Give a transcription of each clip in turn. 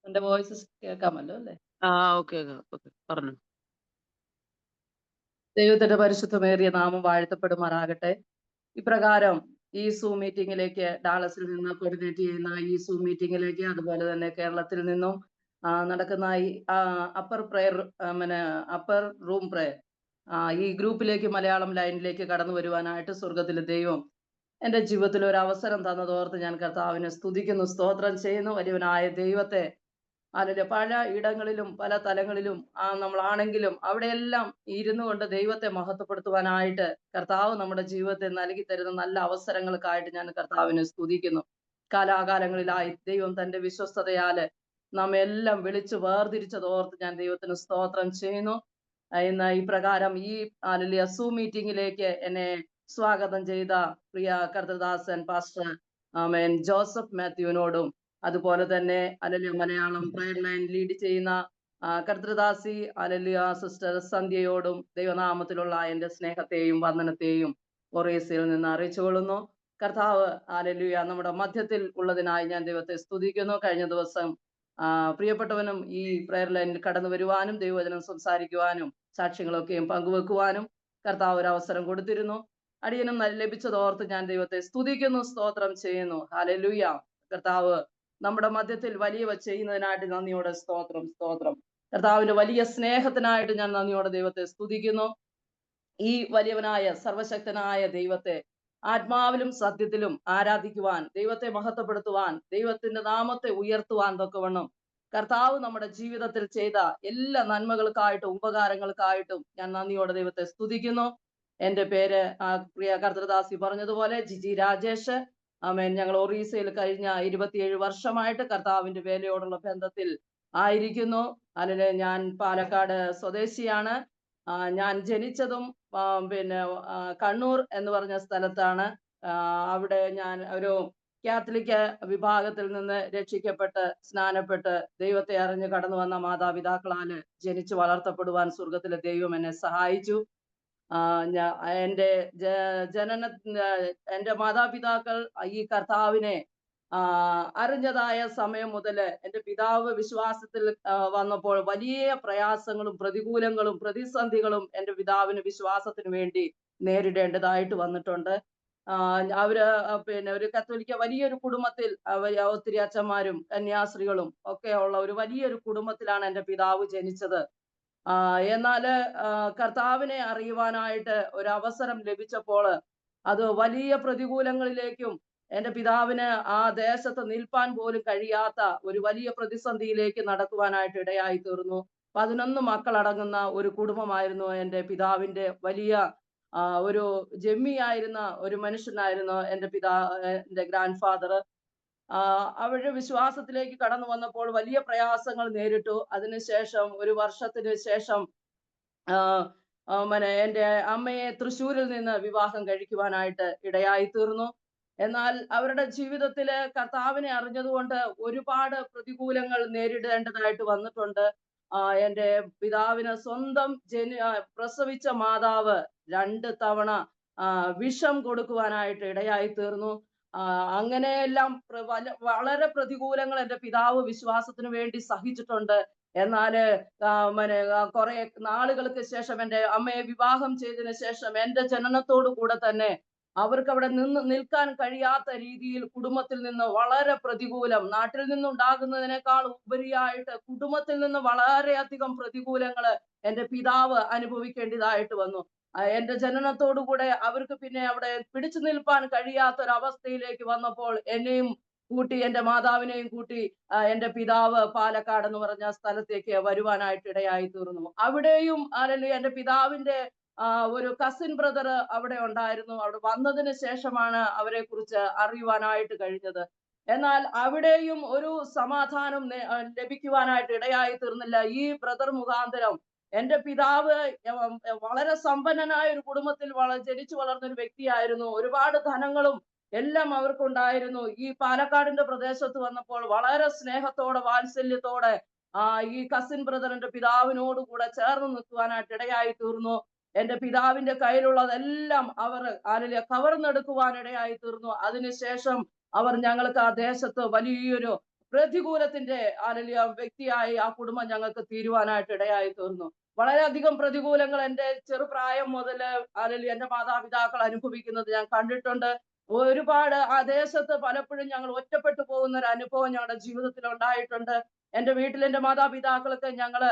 എന്റെ വോയിസ് കേൾക്കാമല്ലോ അല്ലേ? ആ, ഓക്കെ ഓക്കെ, പറഞ്ഞു. ദൈവത്തിന്റെ പരിശുദ്ധമേറിയ നാമം വാഴ്ത്തപ്പെടുമാറാകട്ടെ. ഇപ്രകാരം ഈ സൂം മീറ്റിംഗിലേക്ക് ഡാളസിൽ നിന്ന് കോർഡിനേറ്റ് ചെയ്യുന്ന ഈ സൂം മീറ്റിംഗിലേക്ക്, അതുപോലെ തന്നെ കേരളത്തിൽ നിന്നും നടക്കുന്ന ഈ upper prayer upper room prayer ഈ ഗ്രൂപ്പിലേക്ക്, മലയാളം ലൈനിലേക്ക് കടന്നു വരുവാനായിട്ട് സ്വർഗത്തിലെ ദൈവം എൻ്റെ ജീവിതത്തിൽ ഒരു അവസരം തന്നതോർത്ത് ഞാൻ കർത്താവിനെ സ്തുതിക്കുന്നു, സ്തോത്രം ചെയ്യുന്നു. വലിയവനായ ദൈവത്തെ അതിന്റെ പല ഇടങ്ങളിലും പല തലങ്ങളിലും നമ്മളാണെങ്കിലും അവിടെയെല്ലാം ഇരുന്നു കൊണ്ട് ദൈവത്തെ മഹത്വപ്പെടുത്തുവാനായിട്ട് കർത്താവ് നമ്മുടെ ജീവിതത്തെ നൽകി തരുന്ന നല്ല അവസരങ്ങൾക്കായിട്ട് ഞാൻ കർത്താവിനെ സ്തുതിക്കുന്നു. കാലാകാലങ്ങളിലായി ദൈവം തന്റെ വിശ്വസ്തതയാല് നമ്മെല്ലാം വിളിച്ച് വേർതിരിച്ചതോർത്ത് ഞാൻ ദൈവത്തിന് സ്തോത്രം ചെയ്യുന്നു. ഇന്ന് ഈ പ്രകാരം ഈ സൂം മീറ്റിംഗിലേക്ക് എന്നെ സ്വാഗതം ചെയ്ത പ്രിയ കർത്തൃദാസൻ പാസ്റ്റർ ജോസഫ് മാത്യുവിനോടും, അതുപോലെ തന്നെ മലയാളം പ്രയർ ലൈൻ ലീഡ് ചെയ്യുന്ന കർത്തൃദാസി സിസ്റ്റർ സന്ധ്യയോടും ദൈവനാമത്തിലുള്ള എൻ്റെ സ്നേഹത്തെയും വന്ദനത്തെയും ഒറീസയിൽ നിന്ന് അറിയിച്ചുകൊള്ളുന്നു. കർത്താവ് നമ്മുടെ മധ്യത്തിൽ ഉള്ളതിനായി ഞാൻ ദൈവത്തെ സ്തുതിക്കുന്നു. കഴിഞ്ഞ ദിവസം പ്രിയപ്പെട്ടവനും ഈ പ്രയർ ലൈനിൽ കടന്നു വരുവാനും ദൈവവചനം സംസാരിക്കുവാനും സാക്ഷ്യങ്ങളൊക്കെയും പങ്കുവെക്കുവാനും കർത്താവ് ഒരു അവസരം കൊടുത്തിരുന്നു. അടിയനും ലഭിച്ചതോർത്ത് ഞാൻ ദൈവത്തെ സ്തുതിക്കുന്നു, സ്തോത്രം ചെയ്യുന്നു. ഹല്ലേലൂയ. കർത്താവ് നമ്മുടെ മധ്യത്തിൽ വലിയവ ചെയ്യുന്നതിനായിട്ട് നന്ദിയോടെ സ്തോത്രം, സ്തോത്രം. കർത്താവിന്റെ വലിയ സ്നേഹത്തിനായിട്ട് ഞാൻ നന്ദിയോടെ ദൈവത്തെ സ്തുതിക്കുന്നു. ഈ വലിയവനായ സർവശക്തനായ ദൈവത്തെ ആത്മാവിലും സത്യത്തിലും ആരാധിക്കുവാൻ, ദൈവത്തെ മഹത്വപ്പെടുത്തുവാൻ, ദൈവത്തിന്റെ നാമത്തെ ഉയർത്തുവാൻ തൊക്കവണ്ണം കർത്താവ് നമ്മുടെ ജീവിതത്തിൽ ചെയ്ത എല്ലാ നന്മകൾക്കായിട്ടും ഉപകാരങ്ങൾക്കായിട്ടും ഞാൻ നന്ദിയോടെ ദൈവത്തെ സ്തുതിക്കുന്നു. എൻ്റെ പേര് പ്രിയ കർത്തൃദാസി പറഞ്ഞതുപോലെ ജിജി രാജേഷ്. ഞങ്ങൾ ഒറീസയിൽ കഴിഞ്ഞ 27 വർഷമായിട്ട് കർത്താവിന്റെ വേലയോടുള്ള ബന്ധത്തിൽ ആയിരിക്കുന്നു. ഞാൻ പാലക്കാട് സ്വദേശിയാണ്. ഞാൻ ജനിച്ചതും കണ്ണൂർ എന്ന് പറഞ്ഞ സ്ഥലത്താണ്. അവിടെ ഞാൻ ഒരു കാത്തലിക് വിഭാഗത്തിൽ നിന്ന് രക്ഷിക്കപ്പെട്ട് സ്നാനപ്പെട്ട് ദൈവത്തെ അറിഞ്ഞ് കടന്നു വന്ന മാതാപിതാക്കളാല് ജനിച്ചു വളർത്തപ്പെടുവാൻ സ്വർഗത്തിലെ ദൈവം എന്നെ സഹായിച്ചു. എൻ്റെ എൻ്റെ മാതാപിതാക്കൾ ഈ കർത്താവിനെ അറിഞ്ഞതായ സമയം മുതൽ എൻ്റെ പിതാവ് വിശ്വാസത്തിൽ വന്നപ്പോൾ വലിയ പ്രയാസങ്ങളും പ്രതികൂലങ്ങളും പ്രതിസന്ധികളും എൻ്റെ പിതാവിന് വിശ്വാസത്തിന് വേണ്ടി നേരിടേണ്ടതായിട്ട് വന്നിട്ടുണ്ട്. അവര് ഒരു കത്തോലിക്ക വലിയൊരു കുടുംബത്തിൽ ഒത്തിരി അച്ഛന്മാരും കന്യാസ്ത്രീകളും ഒക്കെ ഉള്ള ഒരു വലിയൊരു കുടുംബത്തിലാണ് എൻ്റെ പിതാവ് ജനിച്ചത്. എന്നാല് കർത്താവിനെ അറിയുവാനായിട്ട് ഒരു അവസരം ലഭിച്ചപ്പോൾ അത് വലിയ പ്രതികൂലങ്ങളിലേക്കും എൻ്റെ പിതാവിന് ആ ദേശത്ത് നിൽപ്പാൻ പോലും കഴിയാത്ത ഒരു വലിയ പ്രതിസന്ധിയിലേക്ക് നടക്കുവാനായിട്ട് ഇടയായി തീർന്നു. 11 മക്കളടങ്ങുന്ന ഒരു കുടുംബമായിരുന്നു എൻ്റെ പിതാവിൻ്റെ. വലിയ ഒരു ജമ്മിയായിരുന്ന ഒരു മനുഷ്യനായിരുന്നു എൻ്റെ ഗ്രാൻഡ് ഫാദർ. അവരുടെ വിശ്വാസത്തിലേക്ക് കടന്നു വന്നപ്പോൾ വലിയ പ്രയാസങ്ങൾ നേരിട്ടു. അതിനുശേഷം ഒരു വർഷത്തിന് ശേഷം എൻ്റെ അമ്മയെ തൃശ്ശൂരിൽ നിന്ന് വിവാഹം കഴിക്കുവാനായിട്ട് ഇടയായി തീർന്നു. എന്നാൽ അവരുടെ ജീവിതത്തില് കർത്താവിനെ അറിഞ്ഞതുകൊണ്ട് ഒരുപാട് പ്രതികൂലങ്ങൾ നേരിടേണ്ടതായിട്ട് വന്നിട്ടുണ്ട്. എൻ്റെ പിതാവിന് സ്വന്തം പ്രസവിച്ച മാതാവ് 2 തവണ വിഷം കൊടുക്കുവാനായിട്ട് ഇടയായി തീർന്നു. അങ്ങനെയെല്ലാം വളരെ പ്രതികൂലങ്ങൾ എൻ്റെ പിതാവ് വിശ്വാസത്തിന് വേണ്ടി സഹിച്ചിട്ടുണ്ട്. എന്നാല് കുറെ നാളുകൾക്ക് ശേഷം എൻ്റെ അമ്മയെ വിവാഹം ചെയ്തതിനു ശേഷം എൻ്റെ ജനനത്തോടു കൂടെ തന്നെ അവർക്ക് അവിടെ നിൽക്കാൻ കഴിയാത്ത രീതിയിൽ കുടുംബത്തിൽ നിന്ന് വളരെ പ്രതികൂലം, നാട്ടിൽ നിന്നുണ്ടാകുന്നതിനേക്കാൾ ഉപരിയായിട്ട് കുടുംബത്തിൽ നിന്ന് വളരെയധികം പ്രതികൂലങ്ങള് എൻ്റെ പിതാവ് അനുഭവിക്കേണ്ടതായിട്ട് വന്നു. എൻ്റെ ജനനത്തോടുകൂടെ അവർക്ക് പിന്നെ അവിടെ പിടിച്ചു നിൽപ്പാൻ കഴിയാത്തൊരവസ്ഥയിലേക്ക് വന്നപ്പോൾ എന്നെയും കൂട്ടി എൻ്റെ മാതാവിനെയും കൂട്ടി എൻ്റെ പിതാവ് പാലക്കാട് എന്ന് പറഞ്ഞ സ്ഥലത്തേക്ക് വരുവാനായിട്ട് ഇടയായി തീർന്നു. അവിടെയും എൻ്റെ പിതാവിന്റെ ഒരു കസിൻ ബ്രദർ അവിടെ ഉണ്ടായിരുന്നു. അവിടെ വന്നതിന് ശേഷമാണ് അവരെ കുറിച്ച് അറിയുവാനായിട്ട് കഴിഞ്ഞത്. എന്നാൽ അവിടെയും ഒരു സമാധാനം ലഭിക്കുവാനായിട്ട് ഇടയായി തീർന്നില്ല. ഈ ബ്രദർ മുഖാന്തരം എൻ്റെ പിതാവ് വളരെ സമ്പന്നനായ ഒരു കുടുംബത്തിൽ ജനിച്ചു വളർന്ന ഒരു വ്യക്തിയായിരുന്നു. ഒരുപാട് ധനങ്ങളും എല്ലാം അവർക്കുണ്ടായിരുന്നു. ഈ പാലക്കാടിന്റെ പ്രദേശത്ത് വന്നപ്പോൾ വളരെ സ്നേഹത്തോടെ വാത്സല്യത്തോടെ ഈ കസിൻ ബ്രദറിന്റെ പിതാവിനോട് കൂടെ ചേർന്ന് നിൽക്കുവാനായിട്ട് ഇടയായി തീർന്നു. എൻ്റെ പിതാവിന്റെ കയ്യിലുള്ളതെല്ലാം അവർ കവർന്നെടുക്കുവാനിടയായി തീർന്നു. അതിനുശേഷം അവർ ഞങ്ങൾക്ക് ആ ദേശത്ത് വലിയൊരു പ്രതികൂലത്തിന്റെ വ്യക്തിയായി ആ കുടുംബം ഞങ്ങൾക്ക് തീരുവാനായിട്ട് ഇടയായി തീർന്നു. വളരെയധികം പ്രതികൂലങ്ങൾ എന്റെ ചെറുപ്രായം മുതൽ എന്റെ മാതാപിതാക്കൾ അനുഭവിക്കുന്നത് ഞാൻ കണ്ടിട്ടുണ്ട്. ഒരുപാട് ആ ദേശത്ത് പലപ്പോഴും ഞങ്ങൾ ഒറ്റപ്പെട്ടു പോകുന്ന ഒരു അനുഭവം ഞങ്ങളുടെ ജീവിതത്തിൽ ഉണ്ടായിട്ടുണ്ട്. എന്റെ വീട്ടിൽ എന്റെ മാതാപിതാക്കൾക്ക് ഞങ്ങള്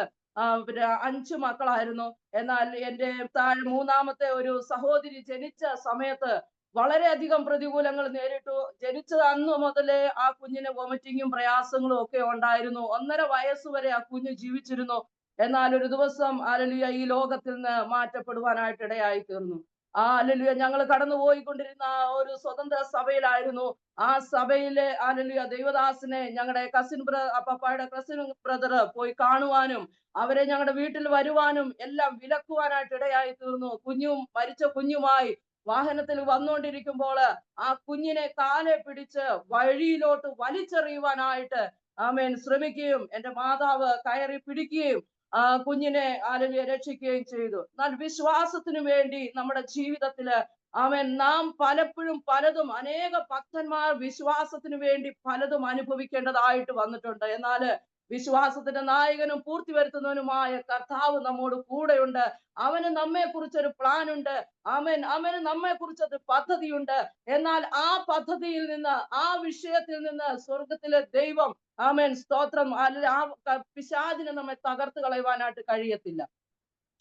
പിന്നെ 5 മക്കളായിരുന്നു. എന്നാൽ എന്റെ താഴെ മൂന്നാമത്തെ ഒരു സഹോദരി ജനിച്ച സമയത്ത് വളരെയധികം പ്രതികൂലങ്ങൾ നേരിട്ടു. ജനിച്ചത് അന്ന് മുതലേ ആ കുഞ്ഞിന് വൊമിറ്റിങ്ങും പ്രയാസങ്ങളും ഒക്കെ ഉണ്ടായിരുന്നു. 1.5 വയസ്സ് വരെ ആ കുഞ്ഞ് ജീവിച്ചിരുന്നു. എന്നാൽ ഒരു ദിവസം ഈ ലോകത്തിൽ നിന്ന് മാറ്റപ്പെടുവാനായിട്ട് ഇടയായി തീർന്നു. ഞങ്ങൾ കടന്നുപോയിക്കൊണ്ടിരുന്ന ആ ഒരു സ്വതന്ത്ര സഭയിലായിരുന്നു. ആ സഭയിലെ ദൈവദാസനെ ഞങ്ങളുടെ പപ്പായുടെ കസിൻ ബ്രദർ പോയി കാണുവാനും അവരെ ഞങ്ങളുടെ വീട്ടിൽ വരുവാനും എല്ലാം വിലക്കുവാനായിട്ട് ഇടയായി തീർന്നു. മരിച്ച കുഞ്ഞുമായി വാഹനത്തിൽ വന്നുകൊണ്ടിരിക്കുമ്പോൾ ആ കുഞ്ഞിനെ കാലെ പിടിച്ച് വഴിയിലോട്ട് വലിച്ചെറിയുവാനായിട്ട് ശ്രമിക്കുകയും എന്റെ മാതാവ് കയറി പിടിക്കുകയും ആ കുഞ്ഞിനെ രക്ഷിക്കുകയും ചെയ്തു. എന്നാൽ വിശ്വാസത്തിനു വേണ്ടി നമ്മുടെ ജീവിതത്തില് നാം പലപ്പോഴും പലതും അനേക ഭക്തന്മാർ വിശ്വാസത്തിനു വേണ്ടി പലതും അനുഭവിക്കേണ്ടതായിട്ട് വന്നിട്ടുണ്ട്. എന്നാല് വിശ്വാസത്തിന്റെ നായകനും പൂർത്തി വരുത്തുന്നവനുമായ കർത്താവ് നമ്മോട് കൂടെയുണ്ട്. അവന് നമ്മെ കുറിച്ചൊരു പ്ലാൻ ഉണ്ട്. അവന് നമ്മെ കുറിച്ചൊരു പദ്ധതിയുണ്ട്. എന്നാൽ ആ പദ്ധതിയിൽ നിന്ന്, ആ വിഷയത്തിൽ നിന്ന് സ്വർഗത്തിലെ ദൈവം സ്തോത്രം പിശാചിനെ നമ്മെ തകർത്ത് കളയുവാനായിട്ട് കഴിയത്തില്ല.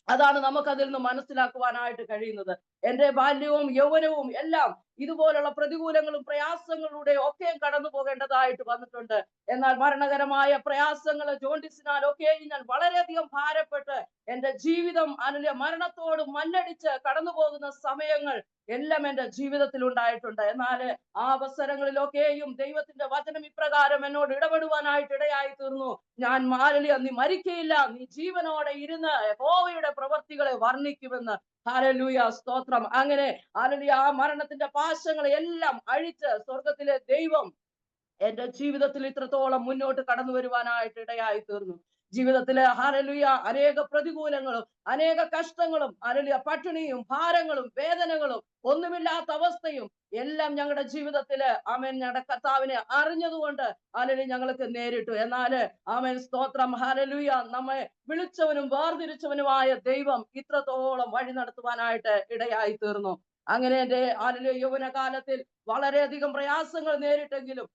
അതാണ് നമുക്കതിൽ നിന്ന് മനസ്സിലാക്കുവാനായിട്ട് കഴിയുന്നത്. എന്റെ ബാല്യവും യൗവനവും എല്ലാം ഇതുപോലുള്ള പ്രതികൂലങ്ങളും പ്രയാസങ്ങളിലൂടെ ഒക്കെ കടന്നു പോകേണ്ടതായിട്ട് വന്നിട്ടുണ്ട്. എന്നാൽ മരണകരമായ പ്രയാസങ്ങൾ ജോണ്ടിസിനാൽ ഒക്കെ ഞാൻ വളരെയധികം ഭാരപ്പെട്ട് എന്റെ ജീവിതം മരണത്തോട് മല്ലടിച്ച് കടന്നു പോകുന്ന സമയങ്ങൾ എല്ലാം എന്റെ ജീവിതത്തിൽ ഉണ്ടായിട്ടുണ്ട്. എന്നാൽ ആ അവസരങ്ങളിലൊക്കെയും ദൈവത്തിന്റെ വചനം ഇപ്രകാരം എന്നോട് ഇടപെടുവാനായിട്ട് ഇടയായി തീർന്നു. ഞാൻ നീ മരിക്കയില്ല, നീ ജീവനോടെ ഇരുന്ന് യഹോവയുടെ പ്രവർത്തികളെ വർണ്ണിക്കുമെന്ന്. ഹല്ലേലൂയ, സ്തോത്രം. അങ്ങനെ ആ മരണത്തിന്റെ പാശങ്ങളെ എല്ലാം അഴിച്ച് സ്വർഗത്തിലെ ദൈവം എന്റെ ജീവിതത്തിൽ ഇത്രത്തോളം മുന്നോട്ട് കടന്നു വരുവാനായിട്ട് ഇടയായി തീർന്നു. ജീവിതത്തില് അനേക പ്രതികൂലങ്ങളും അനേക കഷ്ടങ്ങളും പട്ടിണിയും ഭാരങ്ങളും വേദനകളും ഒന്നുമില്ലാത്ത അവസ്ഥയും എല്ലാം ഞങ്ങളുടെ ജീവിതത്തില് ഞങ്ങളുടെ കർത്താവിനെ അറിഞ്ഞതുകൊണ്ട് ഞങ്ങൾക്ക് നേരിട്ടു. എന്നാല് സ്തോത്രം, നമ്മെ വിളിച്ചവനും വേർതിരിച്ചവനുമായ ദൈവം ഇത്രത്തോളം വഴി നടത്തുവാനായിട്ട് ഇടയായി തീർന്നു. അങ്ങനെ എന്റെ യൗവനകാലത്തിൽ വളരെയധികം പ്രയാസങ്ങൾ നേരിട്ടെങ്കിലും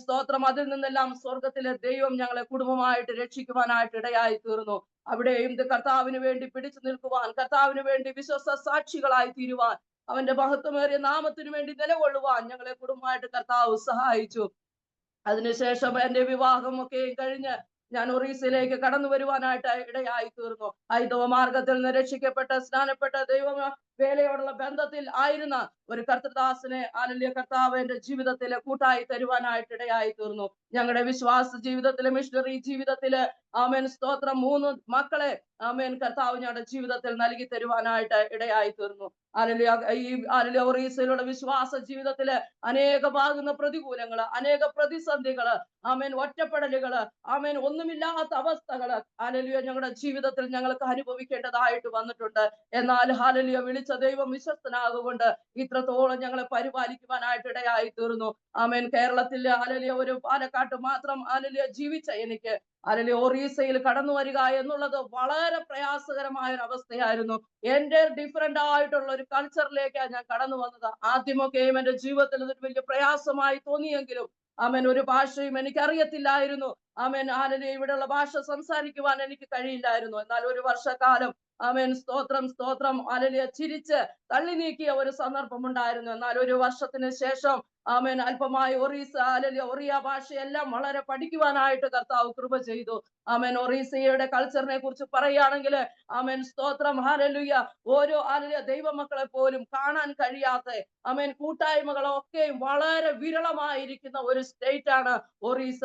സ്തോത്രം, അതിൽ നിന്നെല്ലാം സ്വർഗത്തിലെ ദൈവം ഞങ്ങളെ കുടുംബമായിട്ട് രക്ഷിക്കുവാനായിട്ട് ഇടയായി തീർന്നു. അവിടെയും കർത്താവിന് വേണ്ടി പിടിച്ചു നിൽക്കുവാൻ, കർത്താവിന് വേണ്ടി വിശ്വസ സാക്ഷികളായി തീരുവാൻ, അവന്റെ മഹത്വമേറിയ നാമത്തിനു വേണ്ടി നിലകൊള്ളുവാൻ ഞങ്ങളെ കുടുംബമായിട്ട് കർത്താവ് സഹായിച്ചു. അതിനുശേഷം എന്റെ വിവാഹം ഒക്കെ കഴിഞ്ഞ് ഞാൻ ഒറീസയിലേക്ക് കടന്നു വരുവാനായിട്ട് ഇടയായി തീർന്നു. ഹൈന്ദവ മാർഗത്തിൽ നിന്ന് രക്ഷിക്കപ്പെട്ട് സ്നാനപ്പെട്ട ദൈവ വേലയോടുള്ള ബന്ധത്തിൽ ആയിരുന്ന ഒരു കർത്തൃദാസനെ കർത്താവ് എന്റെ ജീവിതത്തില് കൂട്ടായി തരുവാനായിട്ട് ഇടയായി തീർന്നു. ഞങ്ങളുടെ വിശ്വാസ ജീവിതത്തില്, മിഷണറി ജീവിതത്തില് സ്തോത്രം 3 മക്കളെ കർത്താവ് ഞങ്ങളുടെ ജീവിതത്തിൽ നൽകി തരുവാനായിട്ട് ഇടയായി തീർന്നു. ഒറീസയിലുള്ള വിശ്വാസ ജീവിതത്തില് അനേകമാകുന്ന പ്രതികൂലങ്ങള്, അനേക പ്രതിസന്ധികള്, ഒറ്റപ്പെടലുകള്, ഒന്നുമില്ലാത്ത അവസ്ഥകള് ഞങ്ങളുടെ ജീവിതത്തിൽ ഞങ്ങൾക്ക് അനുഭവിക്കേണ്ടതായിട്ട് വന്നിട്ടുണ്ട്. എന്നാൽ വിളിച്ച ദൈവം വിശ്വസ്തനാകുകൊണ്ട് ഇത്രത്തോളം ഞങ്ങളെ പരിപാലിക്കുവാനായിട്ട് ഇടയായി തീർന്നു. കേരളത്തിൽ ഒരു പാലക്കാട്ട് മാത്രം ജീവിച്ച എനിക്ക് ഒറീസയിൽ കടന്നു വരിക എന്നുള്ളത് വളരെ പ്രയാസകരമായ ഒരു അവസ്ഥയായിരുന്നു. എന്റെ ഡിഫറെന്റ് ആയിട്ടുള്ള ഒരു കൾച്ചറിലേക്കാണ് ഞാൻ കടന്നു വന്നത്. ആദ്യമൊക്കെയും എന്റെ ജീവിതത്തിൽ ഇതൊരു വലിയ പ്രയാസമായി തോന്നിയെങ്കിലും ഒരു ഭാഷയും എനിക്ക് അറിയത്തില്ലായിരുന്നു. ഇവിടെയുള്ള ഭാഷ സംസാരിക്കുവാൻ എനിക്ക് കഴിയില്ലായിരുന്നു. എന്നാൽ ഒരു വർഷക്കാലം സ്തോത്രം, സ്തോത്രം, ചിരിച്ച് തള്ളി നീക്കിയ ഒരു സന്ദർഭം ഉണ്ടായിരുന്നു. എന്നാൽ ഒരു വർഷത്തിന് ശേഷം അല്പമായി ഒറിയ ഭാഷയെല്ലാം വളരെ പഠിക്കുവാനായിട്ട് കർത്താവ് കൃപ ചെയ്തു. ഒറീസയുടെ കൾച്ചറിനെ കുറിച്ച് പറയുകയാണെങ്കിൽ സ്തോത്രം, ഓരോ ദൈവമക്കളെ പോലും കാണാൻ കഴിയാത്ത കൂട്ടായ്മകളൊക്കെ വളരെ വിരളമായിരിക്കുന്ന ഒരു സ്റ്റേറ്റ് ആണ് ഒറീസ.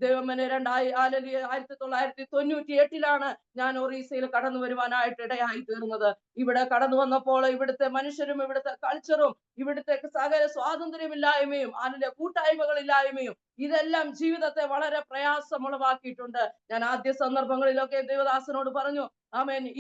ദൈവമനെ 1998 ഞാൻ ഒറീസയിൽ കടന്നു വരുവാനായിട്ട് ഇടയായി തീർന്നത്. ഇവിടെ കടന്നു വന്നപ്പോൾ ഇവിടുത്തെ മനുഷ്യരും ഇവിടുത്തെ കൾച്ചറും ഇവിടുത്തെ സകല സ്വാതന്ത്ര്യമില്ലായ്മയും കൂട്ടായ്മകളില്ലായ്മയും ഇതെല്ലാം ജീവിതത്തെ വളരെ പ്രയാസമുളവാക്കിയിട്ടുണ്ട്. ഞാൻ ആദ്യ സന്ദർഭങ്ങളിലൊക്കെ ദേവദാസനോട് പറഞ്ഞു,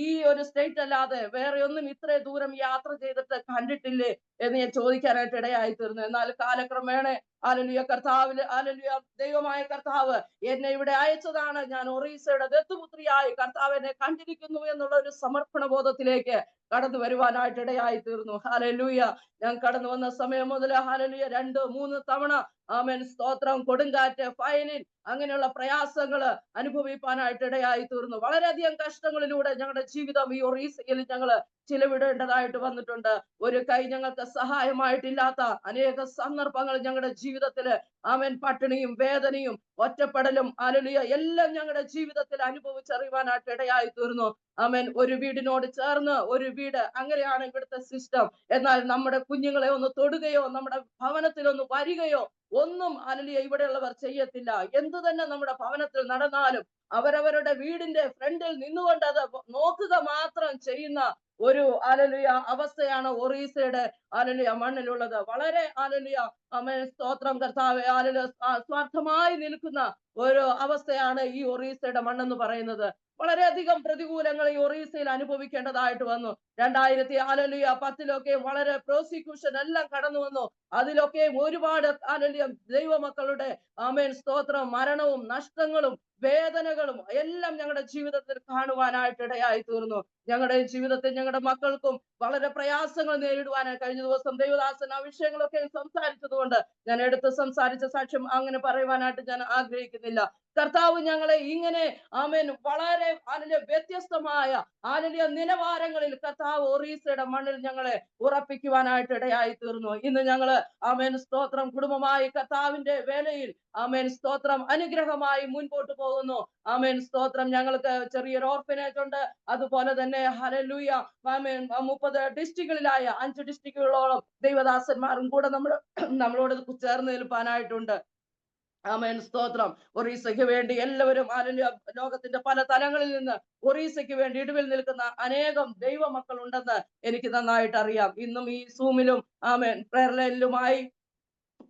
ഈ ഒരു സ്റ്റേറ്റ് അല്ലാതെ വേറെ ഒന്നും ഇത്രയും ദൂരം യാത്ര ചെയ്തിട്ട് കണ്ടിട്ടില്ലേ? എന്ന് ഞാൻ ചോദിക്കാനായിട്ട് ഇടയായി തീർന്നു. എന്നാൽ കാലക്രമേണ ഹല്ലേലൂയ കർത്താവിൽ ഹല്ലേലൂയ ദൈവമായ കർത്താവ് എന്നെ ഇവിടെ അയച്ചതാണ്. ഞാൻ ഒറീസയുടെ ദത്തുപുത്രിയായി കർത്താവ് എന്നെ കണ്ടിരിക്കുന്നു എന്നുള്ള ഒരു സമർപ്പണ ബോധത്തിലേക്ക് കടന്നു വരുവാനായിട്ട് ഇടയായി തീർന്നു. ഹല്ലേലൂയ. ഞാൻ കടന്നു വന്ന സമയം മുതൽ ഹല്ലേലൂയ 2-3 തവണ ആമേൻ സ്തോത്രം കൊടുങ്കാറ്റ്, ഫയലിൻ അങ്ങനെയുള്ള പ്രയാസങ്ങള് അനുഭവിപ്പാനായിട്ട് ഇടയായി തീർന്നു. വളരെയധികം കഷ്ടങ്ങളിലൂടെ ഞങ്ങളുടെ ജീവിതം ഈ ഒറീസയിൽ ഞങ്ങള് ചിലവിടേണ്ടതായിട്ട് വന്നിട്ടുണ്ട്. ഒരു കൈ ഞങ്ങൾക്ക് സഹായമായിട്ടില്ലാത്ത അനേക സന്ദർഭങ്ങൾ ഞങ്ങളുടെ ജീവിതത്തില് ആമേൻ പട്ടിണിയും വേദനയും ഒറ്റപ്പെടലും ഹല്ലേലൂയ എല്ലാം ഞങ്ങളുടെ ജീവിതത്തിൽ അനുഭവിച്ചറിയുവാനായിട്ട് ഇടയായി തീർന്നു. ആമേൻ ഒരു വീടിനോട് ചേർന്ന് ഒരു വീട്, അങ്ങനെയാണ് ഇവിടുത്തെ സിസ്റ്റം. എന്നാൽ നമ്മുടെ കുഞ്ഞുങ്ങളെ ഒന്ന് തൊടുകയോ നമ്മുടെ ഭവനത്തിൽ ഒന്ന് വരികയോ ഒന്നും ഹല്ലേലൂയ ഇവിടെയുള്ളവർ ചെയ്യത്തില്ല. എന്തു തന്നെ നമ്മുടെ ഭവനത്തിൽ നടന്നാലും അവരവരുടെ വീടിന്റെ ഫ്രണ്ടിൽ നിന്നുകൊണ്ട് അത് നോക്കുക മാത്രം ചെയ്യുന്ന ഒരു ഹല്ലേലൂയ അവസ്ഥയാണ് ഒറീസയുടെ ഹല്ലേലൂയ മണ്ണിലുള്ളത്. വളരെ ഹല്ലേലൂയ ആമേൻ സ്തോത്രം കർത്താവേ, ഹല്ലേലൂയ സ്വാർത്ഥമായി നിൽക്കുന്ന ഒരു അവസ്ഥയാണ് ഈ ഒറീസയുടെ മണ്ണെന്ന് പറയുന്നത്. വളരെയധികം പ്രതികൂലങ്ങൾ ഈ ഒറീസയിൽ അനുഭവിക്കേണ്ടതായിട്ട് വന്നു. 2010 വളരെ പ്രോസിക്യൂഷൻ എല്ലാം കടന്നു വന്നു. അതിലൊക്കെ ഒരുപാട് ഹല്ലേലൂയ ദൈവമക്കളുടെ ആമേൻ സ്തോത്രം മരണവും നഷ്ടങ്ങളും വേദനകളും എല്ലാം ഞങ്ങളുടെ ജീവിതത്തിൽ കാണുവാനായിട്ട് ഇടയായി തീർന്നു. ഞങ്ങളുടെ ജീവിതത്തിൽ ഞങ്ങളുടെ മക്കൾക്കും വളരെ പ്രയാസങ്ങൾ നേരിടുവാനായി കഴിഞ്ഞ ദിവസം ദൈവദാസൻ ആ വിഷയങ്ങളൊക്കെ സംസാരിച്ചത് കൊണ്ട് ഞാൻ എടുത്ത് സംസാരിച്ച സാക്ഷ്യം അങ്ങനെ പറയുവാനായിട്ട് ഞാൻ ആഗ്രഹിക്കുന്നില്ല. കർത്താവ് ഞങ്ങളെ ഇങ്ങനെ ആമേൻ വളരെ വ്യത്യസ്തമായ നിലവാരങ്ങളിൽ കർത്താവ് ഒറീസയുടെ മണ്ണിൽ ഞങ്ങളെ ഉറപ്പിക്കുവാനായിട്ട് ഇടയായി തീർന്നു. ഇന്ന് ഞങ്ങള് ആമേൻ സ്തോത്രം കുടുംബമായി കർത്താവിന്റെ വേലയിൽ ആമേൻ സ്തോത്രം അനുഗ്രഹമായി മുൻപോട്ട് പോകുന്നു. ആമേൻ സ്തോത്രം ഞങ്ങൾക്ക് ചെറിയൊരു ഓർഫനേജ് ഉണ്ട്. അതുപോലെ തന്നെ ഹല്ലേലൂയ ആമേൻ 30 ഡിസ്ട്രിക്റ്റുകളിലായ 5 ഡിസ്ട്രിക്റ്റുകളോളം ദൈവദാസന്മാരും കൂടെ നമ്മളോട് ചേർന്ന് നിൽപ്പാനായിട്ടുണ്ട്. ആമേൻ സ്തോത്രം. ഒറീസയ്ക്ക് വേണ്ടി എല്ലാവരും ഹല്ലേലൂയ ലോകത്തിന്റെ പല തലങ്ങളിൽ നിന്ന് ഒറീസയ്ക്ക് വേണ്ടി ഇടിവിൽ നിൽക്കുന്ന അനേകം ദൈവമക്കൾ ഉണ്ടെന്ന് എനിക്ക് നന്നായിട്ട് അറിയാം. ഇന്നും ഈ സൂമിലും ആമേൻ പ്രയർ ലൈനിലുമായി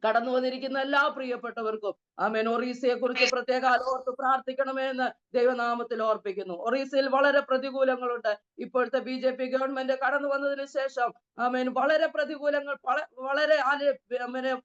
കടന്നു വന്നിരിക്കുന്ന എല്ലാ പ്രിയപ്പെട്ടവർക്കും ആമേൻ ഒറീസയെ കുറിച്ച് പ്രത്യേക ഓർത്ത് പ്രാർത്ഥിക്കണമെന്ന് ദൈവനാമത്തിൽ ഓർപ്പിക്കുന്നു. ഒറീസയിൽ വളരെ പ്രതികൂലങ്ങളുണ്ട്. ഇപ്പോഴത്തെ BJP ഗവൺമെന്റ് കടന്നു വന്നതിന് ശേഷം ആമേൻ വളരെ പ്രതികൂലങ്ങൾ വളരെ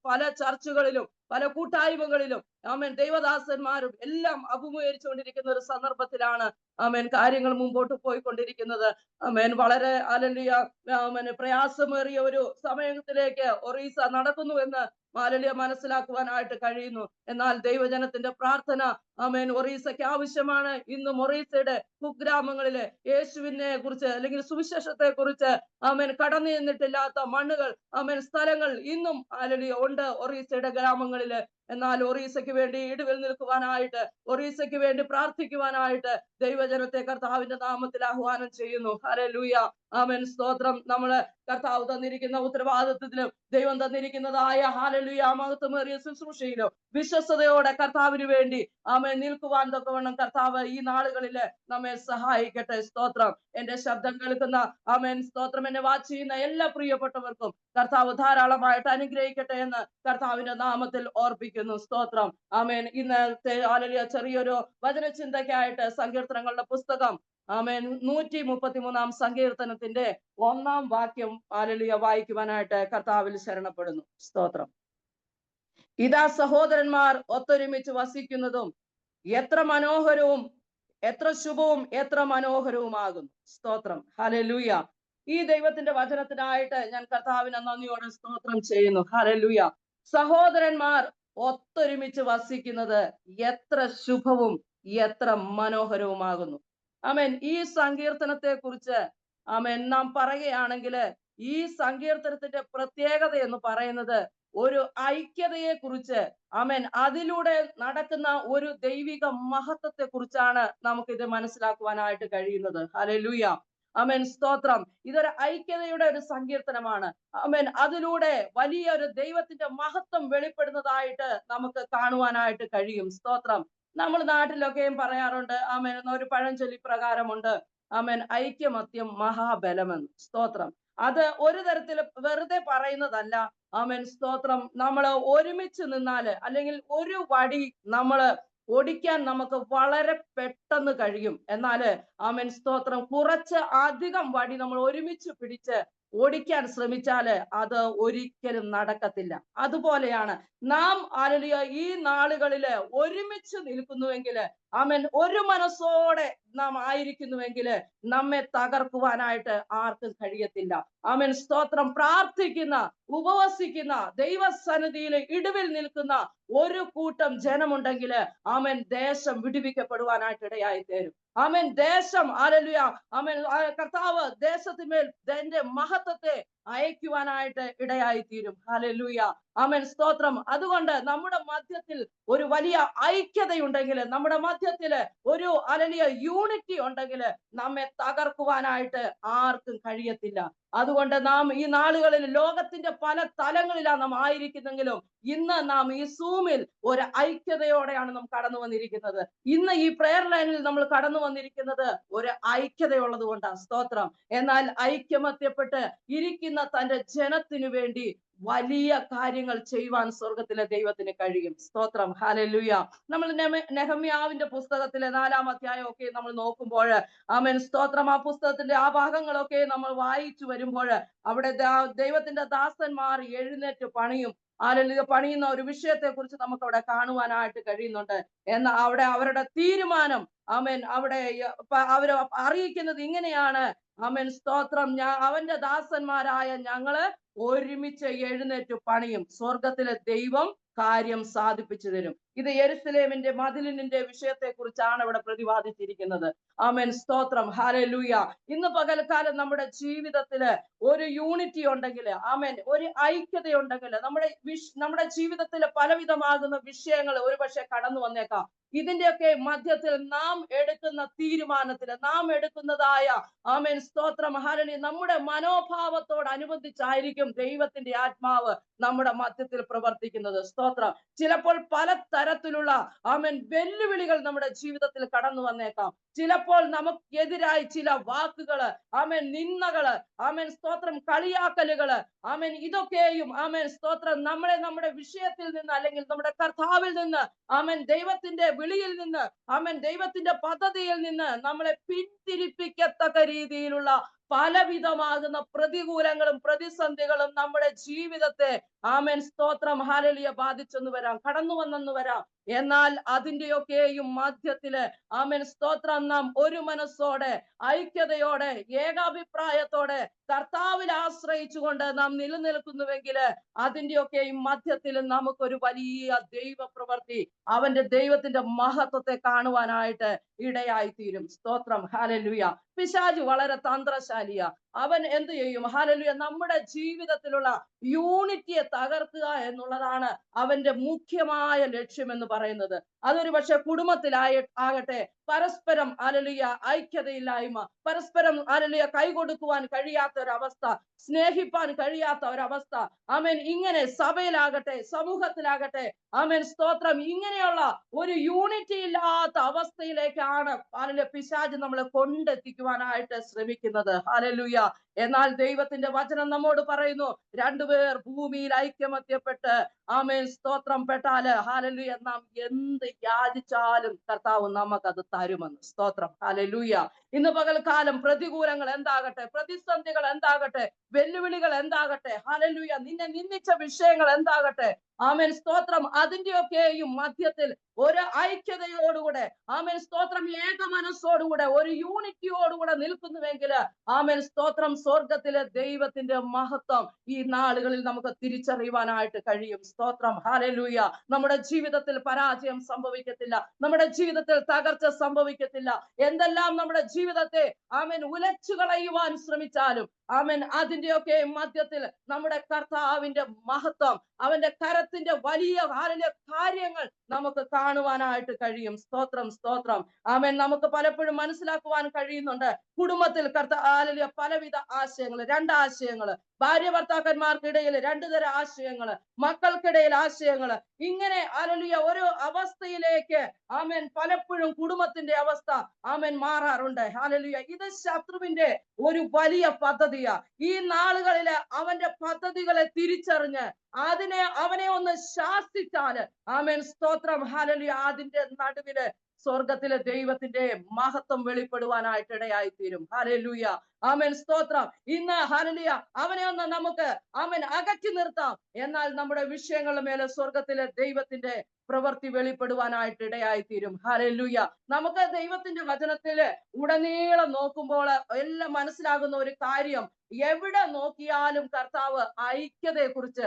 പല ചർച്ചുകളിലും പല കൂട്ടായ്മകളിലും ആമേൻ ദൈവദാസന്മാരും എല്ലാം അഭിമുഖീകരിച്ചുകൊണ്ടിരിക്കുന്ന ഒരു സന്ദർഭത്തിലാണ് ആമേൻ കാര്യങ്ങൾ മുമ്പോട്ട് പോയിക്കൊണ്ടിരിക്കുന്നത്. ആമേൻ വളരെ ഹല്ലേലൂയ ആമേൻ പ്രയാസമേറിയ ഒരു സമയത്തിലേക്ക് ഒറീസ നടക്കുന്നു എന്ന് ഹല്ലേലൂയ മനസ്സിലാക്കുവാനായിട്ട് കഴിയുന്നു. എന്നാൽ ദൈവജനത്തിന്റെ പ്രാർത്ഥന ആമേൻ ഒറീസയ്ക്ക് ആവശ്യമാണ്. ഇന്നും ഒറീസയുടെ കുഗ്രാമങ്ങളിലെ യേശുവിനെ കുറിച്ച് അല്ലെങ്കിൽ സുവിശേഷത്തെ കുറിച്ച് ആമേൻ കടന്നു ചെന്നിട്ടില്ലാത്ത മണ്ണുകൾ ആമേൻ സ്ഥലങ്ങൾ ഇന്നും ഹല്ലേലൂയ ഉണ്ട് ഒറീസയുടെ ഗ്രാമങ്ങളില്. എന്നാൽ ഒറീസയ്ക്ക് വേണ്ടി ഇടിവിൽ നിൽക്കുവാനായിട്ട് ഒറീസയ്ക്ക് വേണ്ടി പ്രാർത്ഥിക്കുവാനായിട്ട് ദൈവജനത്തെ കർത്താവിന്റെ നാമത്തിൽ ആഹ്വാനം ചെയ്യുന്നു. ഹല്ലേലൂയ ആമേൻ സ്തോത്രം. നമ്മള് കർത്താവ് തന്നിരിക്കുന്ന ഉത്തരവാദിത്വത്തിലും ദൈവം തന്നിരിക്കുന്നതായ ഹല്ലേലൂയ മഹത്വമേറിയ ശുശ്രൂഷയിലും വിശ്വസ്തയോടെ കർത്താവിന് വേണ്ടി ആമേൻ നിൽക്കുവാൻ തക്കവണ്ണം കർത്താവ് ഈ നാളുകളില് നമ്മെ സഹായിക്കട്ടെ. സ്തോത്രം. എന്റെ ശബ്ദം കേൾക്കുന്ന ആമേൻ സ്തോത്രം എന്നെ വാച്ച് ചെയ്യുന്ന എല്ലാ പ്രിയപ്പെട്ടവർക്കും കർത്താവ് ധാരാളമായിട്ട് അനുഗ്രഹിക്കട്ടെ എന്ന് കർത്താവിന്റെ നാമത്തിൽ ഓർപ്പിക്കുന്നു. സ്തോത്രം. ആമേൻ ഇന്നത്തെ ഹല്ലേലൂയ ചെറിയൊരു വചനചിന്തയ്ക്കായിട്ട് സങ്കീർത്തനങ്ങളുടെ പുസ്തകം ആമേൻ 133 സങ്കീർത്തനത്തിന്റെ 1 വാക്യം ഹല്ലേലൂയ വായിക്കുവാനായിട്ട് കർത്താവിൽ ശരണപ്പെടുന്നു. സ്തോത്രം. ഇതാ സഹോദരന്മാർ ഒത്തൊരുമിച്ച് വസിക്കുന്നതും എത്ര മനോഹരവും എത്ര ശുഭവും എത്ര മനോഹരവുമാകുന്നു. സ്തോത്രം. ഹല്ലേലൂയ. ഈ ദൈവത്തിന്റെ വചനത്തിനായിട്ട് ഞാൻ കർത്താവിനെ നന്ദിയോടെ സ്തോത്രം ചെയ്യുന്നു. ഹല്ലേലൂയ. സഹോദരന്മാർ ഒത്തൊരുമിച്ച് വസിക്കുന്നത് എത്ര ശുഭവും എത്ര മനോഹരവുമാകുന്നു. ആമേൻ. ഈ സങ്കീർത്തനത്തെ കുറിച്ച് ആമേൻ നാം പറയുകയാണെങ്കിൽ ഈ സങ്കീർത്തനത്തിന്റെ പ്രത്യേകത എന്ന് പറയുന്നത് ഒരു ഐക്യതയെ കുറിച്ച് ആമേൻ അതിലൂടെ നടക്കുന്ന ഒരു ദൈവിക മഹത്വത്തെ കുറിച്ചാണ് നമുക്കിത് മനസ്സിലാക്കുവാനായിട്ട് കഴിയുന്നത്. ഹല്ലേലൂയ. ആമേൻ സ്തോത്രം. ഇതൊരു ഐക്യതയുടെ ഒരു സങ്കീർത്തനമാണ്. ആമേൻ. അതിലൂടെ വലിയൊരു ദൈവത്തിന്റെ മഹത്വം വെളിപ്പെടുന്നതായിട്ട് നമുക്ക് കാണുവാനായിട്ട് കഴിയും. സ്തോത്രം. നമ്മൾ നാട്ടിലൊക്കെയും പറയാറുണ്ട് ആമേൻ ഒരു പഴഞ്ചൊല്ലി പ്രകാരമുണ്ട് ആമേൻ ഐക്യമത്യം മഹാബലമെന്ന്. സ്തോത്രം. അത് ഒരു തരത്തിൽ വെറുതെ പറയുന്നതല്ല. ആമേൻ സ്തോത്രം. നമ്മൾ ഒരുമിച്ച് നിന്നാല് അല്ലെങ്കിൽ ഒരു വടി നമ്മള് ഓടിക്കാൻ നമുക്ക് വളരെ പെട്ടെന്ന് കഴിയും. എന്നാല് ആമേൻ സ്തോത്രം കുറച്ച് അധികം വടി നമ്മൾ ഒരുമിച്ച് പിടിച്ച് ഓടിക്കാൻ ശ്രമിച്ചാല് അത് ഒരിക്കലും നടക്കത്തില്ല. അതുപോലെയാണ് നാം ഹല്ലേലൂയ ഈ നാളുകളില് ഒരുമിച്ച് നിൽക്കുന്നുവെങ്കില്, ആമേൻ, ഒരു മനസ്സോടെ നാം ആയിരിക്കുന്നുവെങ്കില് നമ്മെ തകർക്കുവാനായിട്ട് ആർക്കും കഴിയത്തില്ല. ആമേൻ, സ്തോത്രം. പ്രാർത്ഥിക്കുന്ന, ഉപവസിക്കുന്ന, ദൈവസന്നിധിയിൽ ഇടിവിൽ നിൽക്കുന്ന ഒരു കൂട്ടം ജനമുണ്ടെങ്കിൽ, ആമേൻ, ദേശം വിടുവിക്കപ്പെടുവാനായിട്ട് ഇടയായി തീരും. ആമേൻ, ദേശം ഹല്ലേലൂയ, ആമേൻ, കർത്താവ് ദേശത്തിന്മേൽ തന്റെ മഹത്വത്തെ അയക്കുവാനായിട്ട് ഇടയായി തീരും. ഹല്ലേലൂയ, ആമേൻ, സ്തോത്രം. അതുകൊണ്ട് നമ്മുടെ മധ്യത്തിൽ ഒരു വലിയ ഐക്യതയുണ്ടെങ്കിൽ, നമ്മുടെ മധ്യത്തിൽ ഒരു ഹല്ലേലൂയ യൂണിറ്റി ഉണ്ടെങ്കിൽ നമ്മെ തകർക്കുവാനായിട്ട് ആർക്കും കഴിയത്തില്ല. അതുകൊണ്ട് നാം ഈ നാളുകളിൽ ലോകത്തിന്റെ പല തലങ്ങളിലാണ് നാം ആയിരിക്കുന്നെങ്കിലും, ഇന്ന് നാം ഈ സൂമിൽ ഒരു ഐക്യതയോടെയാണ് നാം കടന്നു വന്നിരിക്കുന്നത്. ഇന്ന് ഈ പ്രെയർ ലൈനിൽ നമ്മൾ കടന്നു വന്നിരിക്കുന്നത് ഒരു ഐക്യതയുള്ളത് കൊണ്ടാണ്. സ്തോത്രം. എന്നാൽ ഐക്യമത്യപ്പെട്ട് ഇരിക്കുന്ന തന്റെ ജനത്തിനു വേണ്ടി വലിയ കാര്യങ്ങൾ ചെയ്യുവാൻ സ്വർഗത്തിലെ ദൈവത്തിന് കഴിയും. സ്തോത്രം. ഹല്ലേലൂയ. നമ്മൾ നെഹമ്യാവിന്റെ പുസ്തകത്തിലെ 4-ാം അധ്യായം ഒക്കെ നമ്മൾ നോക്കുമ്പോൾ, ആമേൻ, സ്തോത്രം, ആ പുസ്തകത്തിന്റെ ആ ഭാഗങ്ങളൊക്കെ നമ്മൾ വായിച്ചു വരുമ്പോൾ അവിടെ ദൈവത്തിന്റെ ദാസന്മാർ എഴുന്നേറ്റ് പണിയും. ഹല്ലേലൂയ. പണിയുന്ന ഒരു വിഷയത്തെ കുറിച്ച് നമുക്ക് അവിടെ കാണുവാനായിട്ട് കഴിയുന്നുണ്ട്. എന്നാൽ അവിടെ അവരുടെ തീരുമാനം, ആമേൻ, അവിടെ അവര് അറിയിക്കുന്നത് ഇങ്ങനെയാണ്. ആമേൻ, സ്തോത്രം. അവന്റെ ദാസന്മാരായ ഞങ്ങള് ഒരുമിച്ച് എഴുന്നേറ്റ് പണിയും, സ്വർഗത്തിലെ ദൈവം കാര്യം സാധിപ്പിച്ചു തരും. ഇത് യെരുശലേമിന്റെ മതിലിന്റെ വിഷയത്തെ കുറിച്ചാണ് ഇവിടെ പ്രതിപാദിച്ചിരിക്കുന്നത്. ആമേൻ, സ്തോത്രം. ഹല്ലേലൂയ. ഇന്ന് പകൽക്കാലം നമ്മുടെ ജീവിതത്തില് ഒരു യൂണിറ്റി ഉണ്ടെങ്കിൽ, ആമേൻ, ഒരു ഐക്യതയുണ്ടെങ്കിൽ, നമ്മുടെ ജീവിതത്തിലെ പലവിധമാകുന്ന വിഷയങ്ങൾ ഒരുപക്ഷെ കടന്നു വന്നേക്കാം. ഇതിന്റെയൊക്കെ മധ്യത്തിൽ നാം എടുക്കുന്ന തീരുമാനത്തിന്, നാം എടുക്കുന്നതായ, ആമേൻ, സ്തോത്രം, ഹല്ലേലൂയ, നമ്മുടെ മനോഭാവത്തോടനുബന്ധിച്ചായിരിക്കും ദൈവത്തിന്റെ ആത്മാവ് നമ്മുടെ മധ്യത്തിൽ പ്രവർത്തിക്കുന്നത്. സ്തോത്രം. ചിലപ്പോൾ പല തരത്തിലുള്ള, ആമേൻ, വെല്ലുവിളികൾ നമ്മുടെ ജീവിതത്തിൽ കടന്നു വന്നേക്കാം. ചിലപ്പോൾ നമുക്കെതിരായി ചില വാക്കുകള്, ആമേൻ, നിന്ദകള്, ആമേൻ, സ്തോത്രം, കളിയാക്കലുകള്, ആമേൻ, ഇതൊക്കെയും, ആമേൻ, സ്തോത്രം, നമ്മളെ നമ്മുടെ വിഷയത്തിൽ നിന്ന് അല്ലെങ്കിൽ നമ്മുടെ കർത്താവിൽ നിന്ന്, ആമേൻ, ദൈവത്തിന്റെ വിളിയിൽ നിന്ന്, ആമേൻ, ദൈവത്തിന്റെ പദ്ധതിയിൽ നിന്ന് നമ്മളെ പിന്തിരിപ്പിക്കത്തക്ക രീതിയിലുള്ള പലവിധമാകുന്ന പ്രതികൂലങ്ങളും പ്രതിസന്ധികളും നമ്മുടെ ജീവിതത്തെ, ആമേൻ, സ്തോത്രം, ഹല്ലേലൂയ, ബാധിച്ചെന്ന് വരാം, കടന്നു വന്നെന്ന് വരാം. എന്നാൽ അതിന്റെയൊക്കെയും മധ്യത്തില്, ആമേൻ, സ്തോത്രം, നാം ഒരു മനസ്സോടെ, ഐക്യതയോടെ, ഏകാഭിപ്രായത്തോടെ കർത്താവിൽ ആശ്രയിച്ചുകൊണ്ട് നാം നിലനിൽക്കുന്നുവെങ്കിൽ, അതിന്റെയൊക്കെയും മധ്യത്തിൽ നമുക്കൊരു വലിയ ദൈവ പ്രവൃത്തി, അവന്റെ ദൈവത്തിന്റെ മഹത്വത്തെ കാണുവാനായിട്ട് ഇടയായി തീരും. സ്തോത്രം. ഹല്ലേലൂയ. പിശാച് വളരെ തന്ത്രശാലിയാ. അവൻ എന്ത് ചെയ്യും? ഹല്ലേലൂയ. നമ്മുടെ ജീവിതത്തിലുള്ള യൂണിറ്റിയെ തകർക്കുക എന്നുള്ളതാണ് അവന്റെ മുഖ്യമായ ലക്ഷ്യം എന്ന് പറയുന്നത്. അതൊരു പക്ഷെ കുടുംബത്തിലാകട്ടെ, പരസ്പരം, ഹല്ലേലൂയ, ഐക്യതയില്ലായ്മ, പരസ്പരം, ഹല്ലേലൂയ, കൈകൊടുക്കുവാൻ കഴിയാത്ത ഒരവസ്ഥ, സ്നേഹിപ്പാൻ കഴിയാത്ത ഒരവസ്ഥ, ആമേൻ, ഇങ്ങനെ സഭയിലാകട്ടെ, സമൂഹത്തിലാകട്ടെ, ആമേൻ, സ്തോത്രം, ഇങ്ങനെയുള്ള ഒരു യൂണിറ്റി ഇല്ലാത്ത അവസ്ഥയിലേക്കാണ് ഹല്ലേലൂയ പിശാച് നമ്മളെ കൊണ്ടെത്തിക്കുവാനായിട്ട് ശ്രമിക്കുന്നത്. ഹല്ലേലൂയ. എന്നാൽ ദൈവത്തിന്റെ വചനം നമ്മോട് പറയുന്നു, രണ്ടുപേർ ഭൂമിയിൽ ഐക്യമത്യപ്പെട്ട്, ആമേൻ, സ്തോത്രം, പെട്ടാല്, ഹല്ലേലൂയ, നാം എന്ത് യാചിച്ചാലും കർത്താവ് നമുക്കത് തരുമെന്ന്. സ്തോത്രം. ഹല്ലേലൂയ. ഇന്ന് പകൽക്കാലം പ്രതികൂലങ്ങൾ എന്താകട്ടെ, പ്രതിസന്ധികൾ എന്താകട്ടെ, വെല്ലുവിളികൾ എന്താകട്ടെ, ഹല്ലേലൂയ, നിന്നെ നിന്ദിച്ച വിഷയങ്ങൾ എന്താകട്ടെ, ആമേൻ, സ്തോത്രം, അതിന്റെയൊക്കെയും മധ്യത്തിൽ ഒരു ഐക്യതയോടുകൂടെ, ആമേൻ, സ്തോത്രം, ഏക മനസ്സോടുകൂടെ, ഒരു യൂണിറ്റിയോടുകൂടെ നിൽക്കുന്നുവെങ്കിൽ, ആമേൻ, സ്തോത്രം, സ്വർഗത്തിലെ ദൈവത്തിന്റെ മഹത്വം ഈ നാളുകളിൽ നമുക്ക് തിരിച്ചറിയുവാനായിട്ട് കഴിയും. സ്തോത്രം. ഹല്ലേലൂയ. നമ്മുടെ ജീവിതത്തിൽ പരാജയം സംഭവിക്കത്തില്ല, നമ്മുടെ ജീവിതത്തിൽ തകർച്ച സംഭവിക്കത്തില്ല. എന്തെല്ലാം നമ്മുടെ ജീവിതത്തെ, ആമേൻ, ഉലച്ചു കളയുവാൻ ശ്രമിച്ചാലും, ആമേൻ, അതിന്റെയൊക്കെ മധ്യത്തിൽ നമ്മുടെ കർത്താവിന്റെ മഹത്വം, അവന്റെ കരത്തിന്റെ വലിയ കാര്യങ്ങൾ നമുക്ക് കാണുവാനായിട്ട് കഴിയും. സ്തോത്രം, സ്തോത്രം. ആമേൻ. നമുക്ക് പലപ്പോഴും മനസ്സിലാക്കുവാൻ കഴിയുന്നുണ്ട്, കുടുംബത്തിൽ ഹല്ലേലൂയ, പലവിധ ആശയങ്ങൾ, രണ്ടാശയങ്ങള്, ഭാര്യ ഭർത്താക്കന്മാർക്കിടയിൽ രണ്ടു തരം ആശയങ്ങള്, മക്കൾക്കിടയിൽ ആശയങ്ങള്, ഇങ്ങനെ, ഹല്ലേലൂയ, ഒരു അവസ്ഥയിലേക്ക്, ആമേൻ, പലപ്പോഴും കുടുംബത്തിന്റെ അവസ്ഥ, ആമേൻ, മാറാറുണ്ട്. ഹല്ലേലൂയ. ഇത് ശത്രുവിന്റെ ഒരു വലിയ പദ്ധതിയാ. ഈ നാളുകളില് അവന്റെ പദ്ധതികളെ തിരിച്ചറിഞ്ഞ് അവനെ ഒന്ന് ശാസിച്ചാല്, ആമേൻ, സ്തോത്രം, ഹല്ലേലൂയ, അതിന്റെ നടുവില് സ്വർഗത്തിലെ ദൈവത്തിന്റെ മഹത്വം വെളിപ്പെടുവാനായിട്ട് ഇടയായി തീരും. ഹല്ലേലൂയ. ആമേൻ, സ്തോത്രം. ഇന്ന് ഹല്ലേലൂയ അവനെ ഒന്ന് നമുക്ക് ആമേൻ അകറ്റി നിർത്താം. എന്നാൽ നമ്മുടെ വിഷയങ്ങളുടെ മേലെ സ്വർഗത്തിലെ ദൈവത്തിന്റെ പ്രവൃത്തി വെളിപ്പെടുവാനായിട്ട് ഇടയായി തീരും. ഹല്ലേലൂയ. നമുക്ക് ദൈവത്തിന്റെ വചനത്തില് ഉടനീളം നോക്കുമ്പോൾ എല്ലാം മനസ്സിലാകുന്ന ഒരു കാര്യം, എവിടെ നോക്കിയാലും കർത്താവ് ഐക്യതയെക്കുറിച്ച്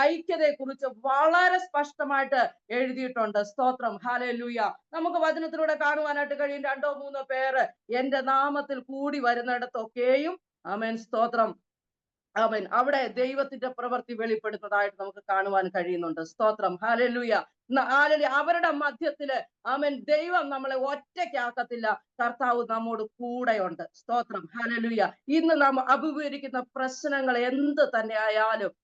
ഐക്യതയെക്കുറിച്ച് വളരെ സ്പഷ്ടമായിട്ട് എഴുതിയിട്ടുണ്ട്. സ്തോത്രം. ഹല്ലേലൂയ. നമുക്ക് വചനത്തിലൂടെ കാണുവാനായിട്ട് കഴിയും, 2-3 പേര് എന്റെ നാമത്തിൽ കൂടി വരുന്നിടത്തൊക്കെയും ആമേൻ, സ്തോത്രം, ആമേൻ, അവിടെ ദൈവത്തിന്റെ പ്രവൃത്തി വെളിപ്പെടുന്നതായിട്ട് നമുക്ക് കാണുവാൻ കഴിയുന്നുണ്ട്. സ്തോത്രം. ഹല്ലേലൂയ. അവരുടെ മധ്യത്തില് ആമേൻ, ദൈവം നമ്മളെ ഒറ്റയ്ക്കാക്കത്തില്ല. കർത്താവ് നമ്മോട് കൂടെയുണ്ട്. സ്തോത്രം. ഹല്ലേലൂയ. ഇന്ന് നാം അഭിമുഖീകരിക്കുന്ന പ്രശ്നങ്ങൾ എന്ത് തന്നെ ആയാലും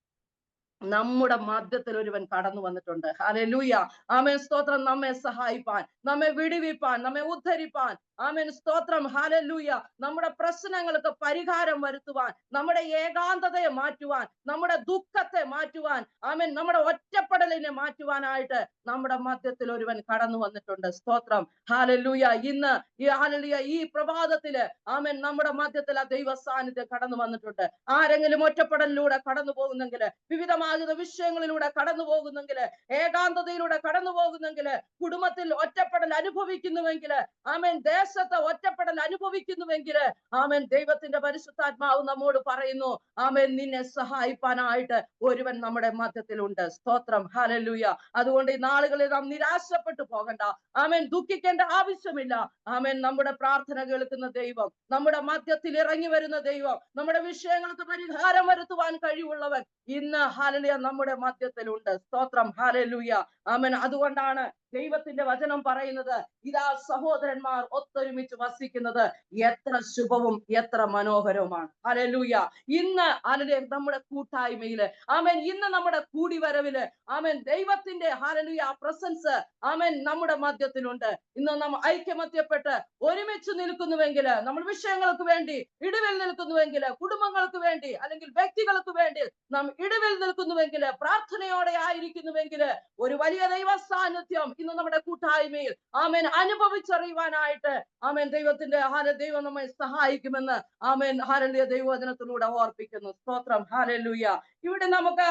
നമ്മുടെ മധ്യത്തിൽ ഒരുവൻ കടന്നു വന്നിട്ടുണ്ട്. ഹല്ലേലൂയ. ആമേൻ, സ്തോത്രം. നമ്മെ സഹായിപ്പാൻ, നമ്മെ വിടുവിപ്പാൻ, നമ്മെ ഉദ്ധരിപ്പാൻ, ആമേൻ, സ്തോത്രം. ഹല്ലേലൂയ. നമ്മുടെ പ്രശ്നങ്ങൾക്ക് പരിഹാരം വരുത്തുവാൻ, നമ്മുടെ ഏകാന്തതയെ മാറ്റുവാൻ, നമ്മുടെ ദുഃഖത്തെ മാറ്റുവാൻ, ആമേൻ, നമ്മുടെ ഒറ്റപ്പെടലിനെ മാറ്റുവാനായിട്ട് നമ്മുടെ മധ്യത്തിൽ ഒരുവൻ കടന്നു വന്നിട്ടുണ്ട്. സ്തോത്രം. ഹല്ലേലൂയ. ഇന്ന് ഹല്ലേലൂയ ഈ പ്രഭാതത്തില് ആമേൻ, നമ്മുടെ മധ്യത്തിൽ ആ ദൈവ സാന്നിധ്യം കടന്നു വന്നിട്ടുണ്ട്. ആരെങ്കിലും ഒറ്റപ്പെടലിലൂടെ കടന്നു പോകുന്നെങ്കിൽ, വിവിധമാകുന്ന വിഷയങ്ങളിലൂടെ കടന്നു പോകുന്നെങ്കിൽ, ഏകാന്തതയിലൂടെ കടന്നു പോകുന്നെങ്കിൽ, കുടുംബത്തിൽ ഒറ്റപ്പെടൽ അനുഭവിക്കുന്നുവെങ്കിൽ, ആമേൻ, ദേശത്ത് ഒറ്റപ്പെടൽ അനുഭവിക്കുന്നുവെങ്കിൽ, ആമേൻ, ദൈവത്തിന്റെ പരിശുദ്ധാത്മാവ് നമ്മോട് പറയുന്നു, ആമേൻ, നിന്നെ സഹായിപ്പാനായിട്ട് ഒരുവൻ നമ്മുടെ മധ്യത്തിലുണ്ട്. സ്തോത്രം. ഹല്ലേലൂയ. അതുകൊണ്ട് ഈ നാളുകളിൽ നാം നിരാശപ്പെട്ടു പോകണ്ട. ആമേൻ, ദുഃഖിക്കേണ്ട ആവശ്യമില്ല. ആമേൻ, നമ്മുടെ പ്രാർത്ഥന കേൾക്കുന്ന ദൈവം, നമ്മുടെ മധ്യത്തിൽ ഇറങ്ങി വരുന്ന ദൈവം, നമ്മുടെ വിഷയങ്ങൾക്ക് പരിഹാരം വരുത്തുവാൻ കഴിവുള്ളവൻ ഇന്ന് ഹല്ലേലൂയ നമ്മുടെ മധ്യത്തിലുണ്ട്. സ്തോത്രം. ഹല്ലേലൂയ. ആമേൻ. അതുകൊണ്ടാണ് ദൈവത്തിന്റെ വചനം പറയുന്നത്, ഇതാ സഹോദരന്മാർ ഒത്തൊരുമിച്ച് വസിക്കുന്നത് എത്ര ശുഭവും എത്ര മനോഹരവുമാണ്. ഹല്ലേലൂയ. ഇന്ന് ഹല്ലേലൂയ നമ്മുടെ കൂട്ടായ്മയില്, ആമേൻ, ഇന്ന് നമ്മുടെ കൂടിവരവില്, ആമേൻ, ദൈവത്തിന്റെ ഹല്ലേലൂയ പ്രസൻസ് ആമേൻ നമ്മുടെ മധ്യത്തിലുണ്ട്. ഇന്ന് നാം ഐക്യമത്യപ്പെട്ട് ഒരുമിച്ച് നിൽക്കുന്നുവെങ്കിൽ, നമ്മൾ വിഷയങ്ങൾക്ക് വേണ്ടി ഇടിവിൽ നിൽക്കുന്നുവെങ്കിൽ, കുടുംബങ്ങൾക്ക് വേണ്ടി അല്ലെങ്കിൽ വ്യക്തികൾക്ക് വേണ്ടി നാം ഇടിവിൽ നിൽക്കുന്നുവെങ്കിൽ, പ്രാർത്ഥനയോടെ ആയിരിക്കുന്നുവെങ്കിൽ, ഒരു വലിയ ദൈവ സാന്നിധ്യം ഇന്ന് നമ്മുടെ കൂട്ടായ്മയിൽ ആമേൻ അനുഭവിച്ചറിയുവാനായിട്ട് ആമേൻ ദൈവം നമ്മെ സഹായിക്കുമെന്ന് ആമേൻ ഹല്ലേലൂയ ദൈവവചനത്തിലൂടെ ഓർപ്പിക്കുന്നു. സ്തോത്രം. ഹല്ലേലൂയ. ഇവിടെ നമുക്ക്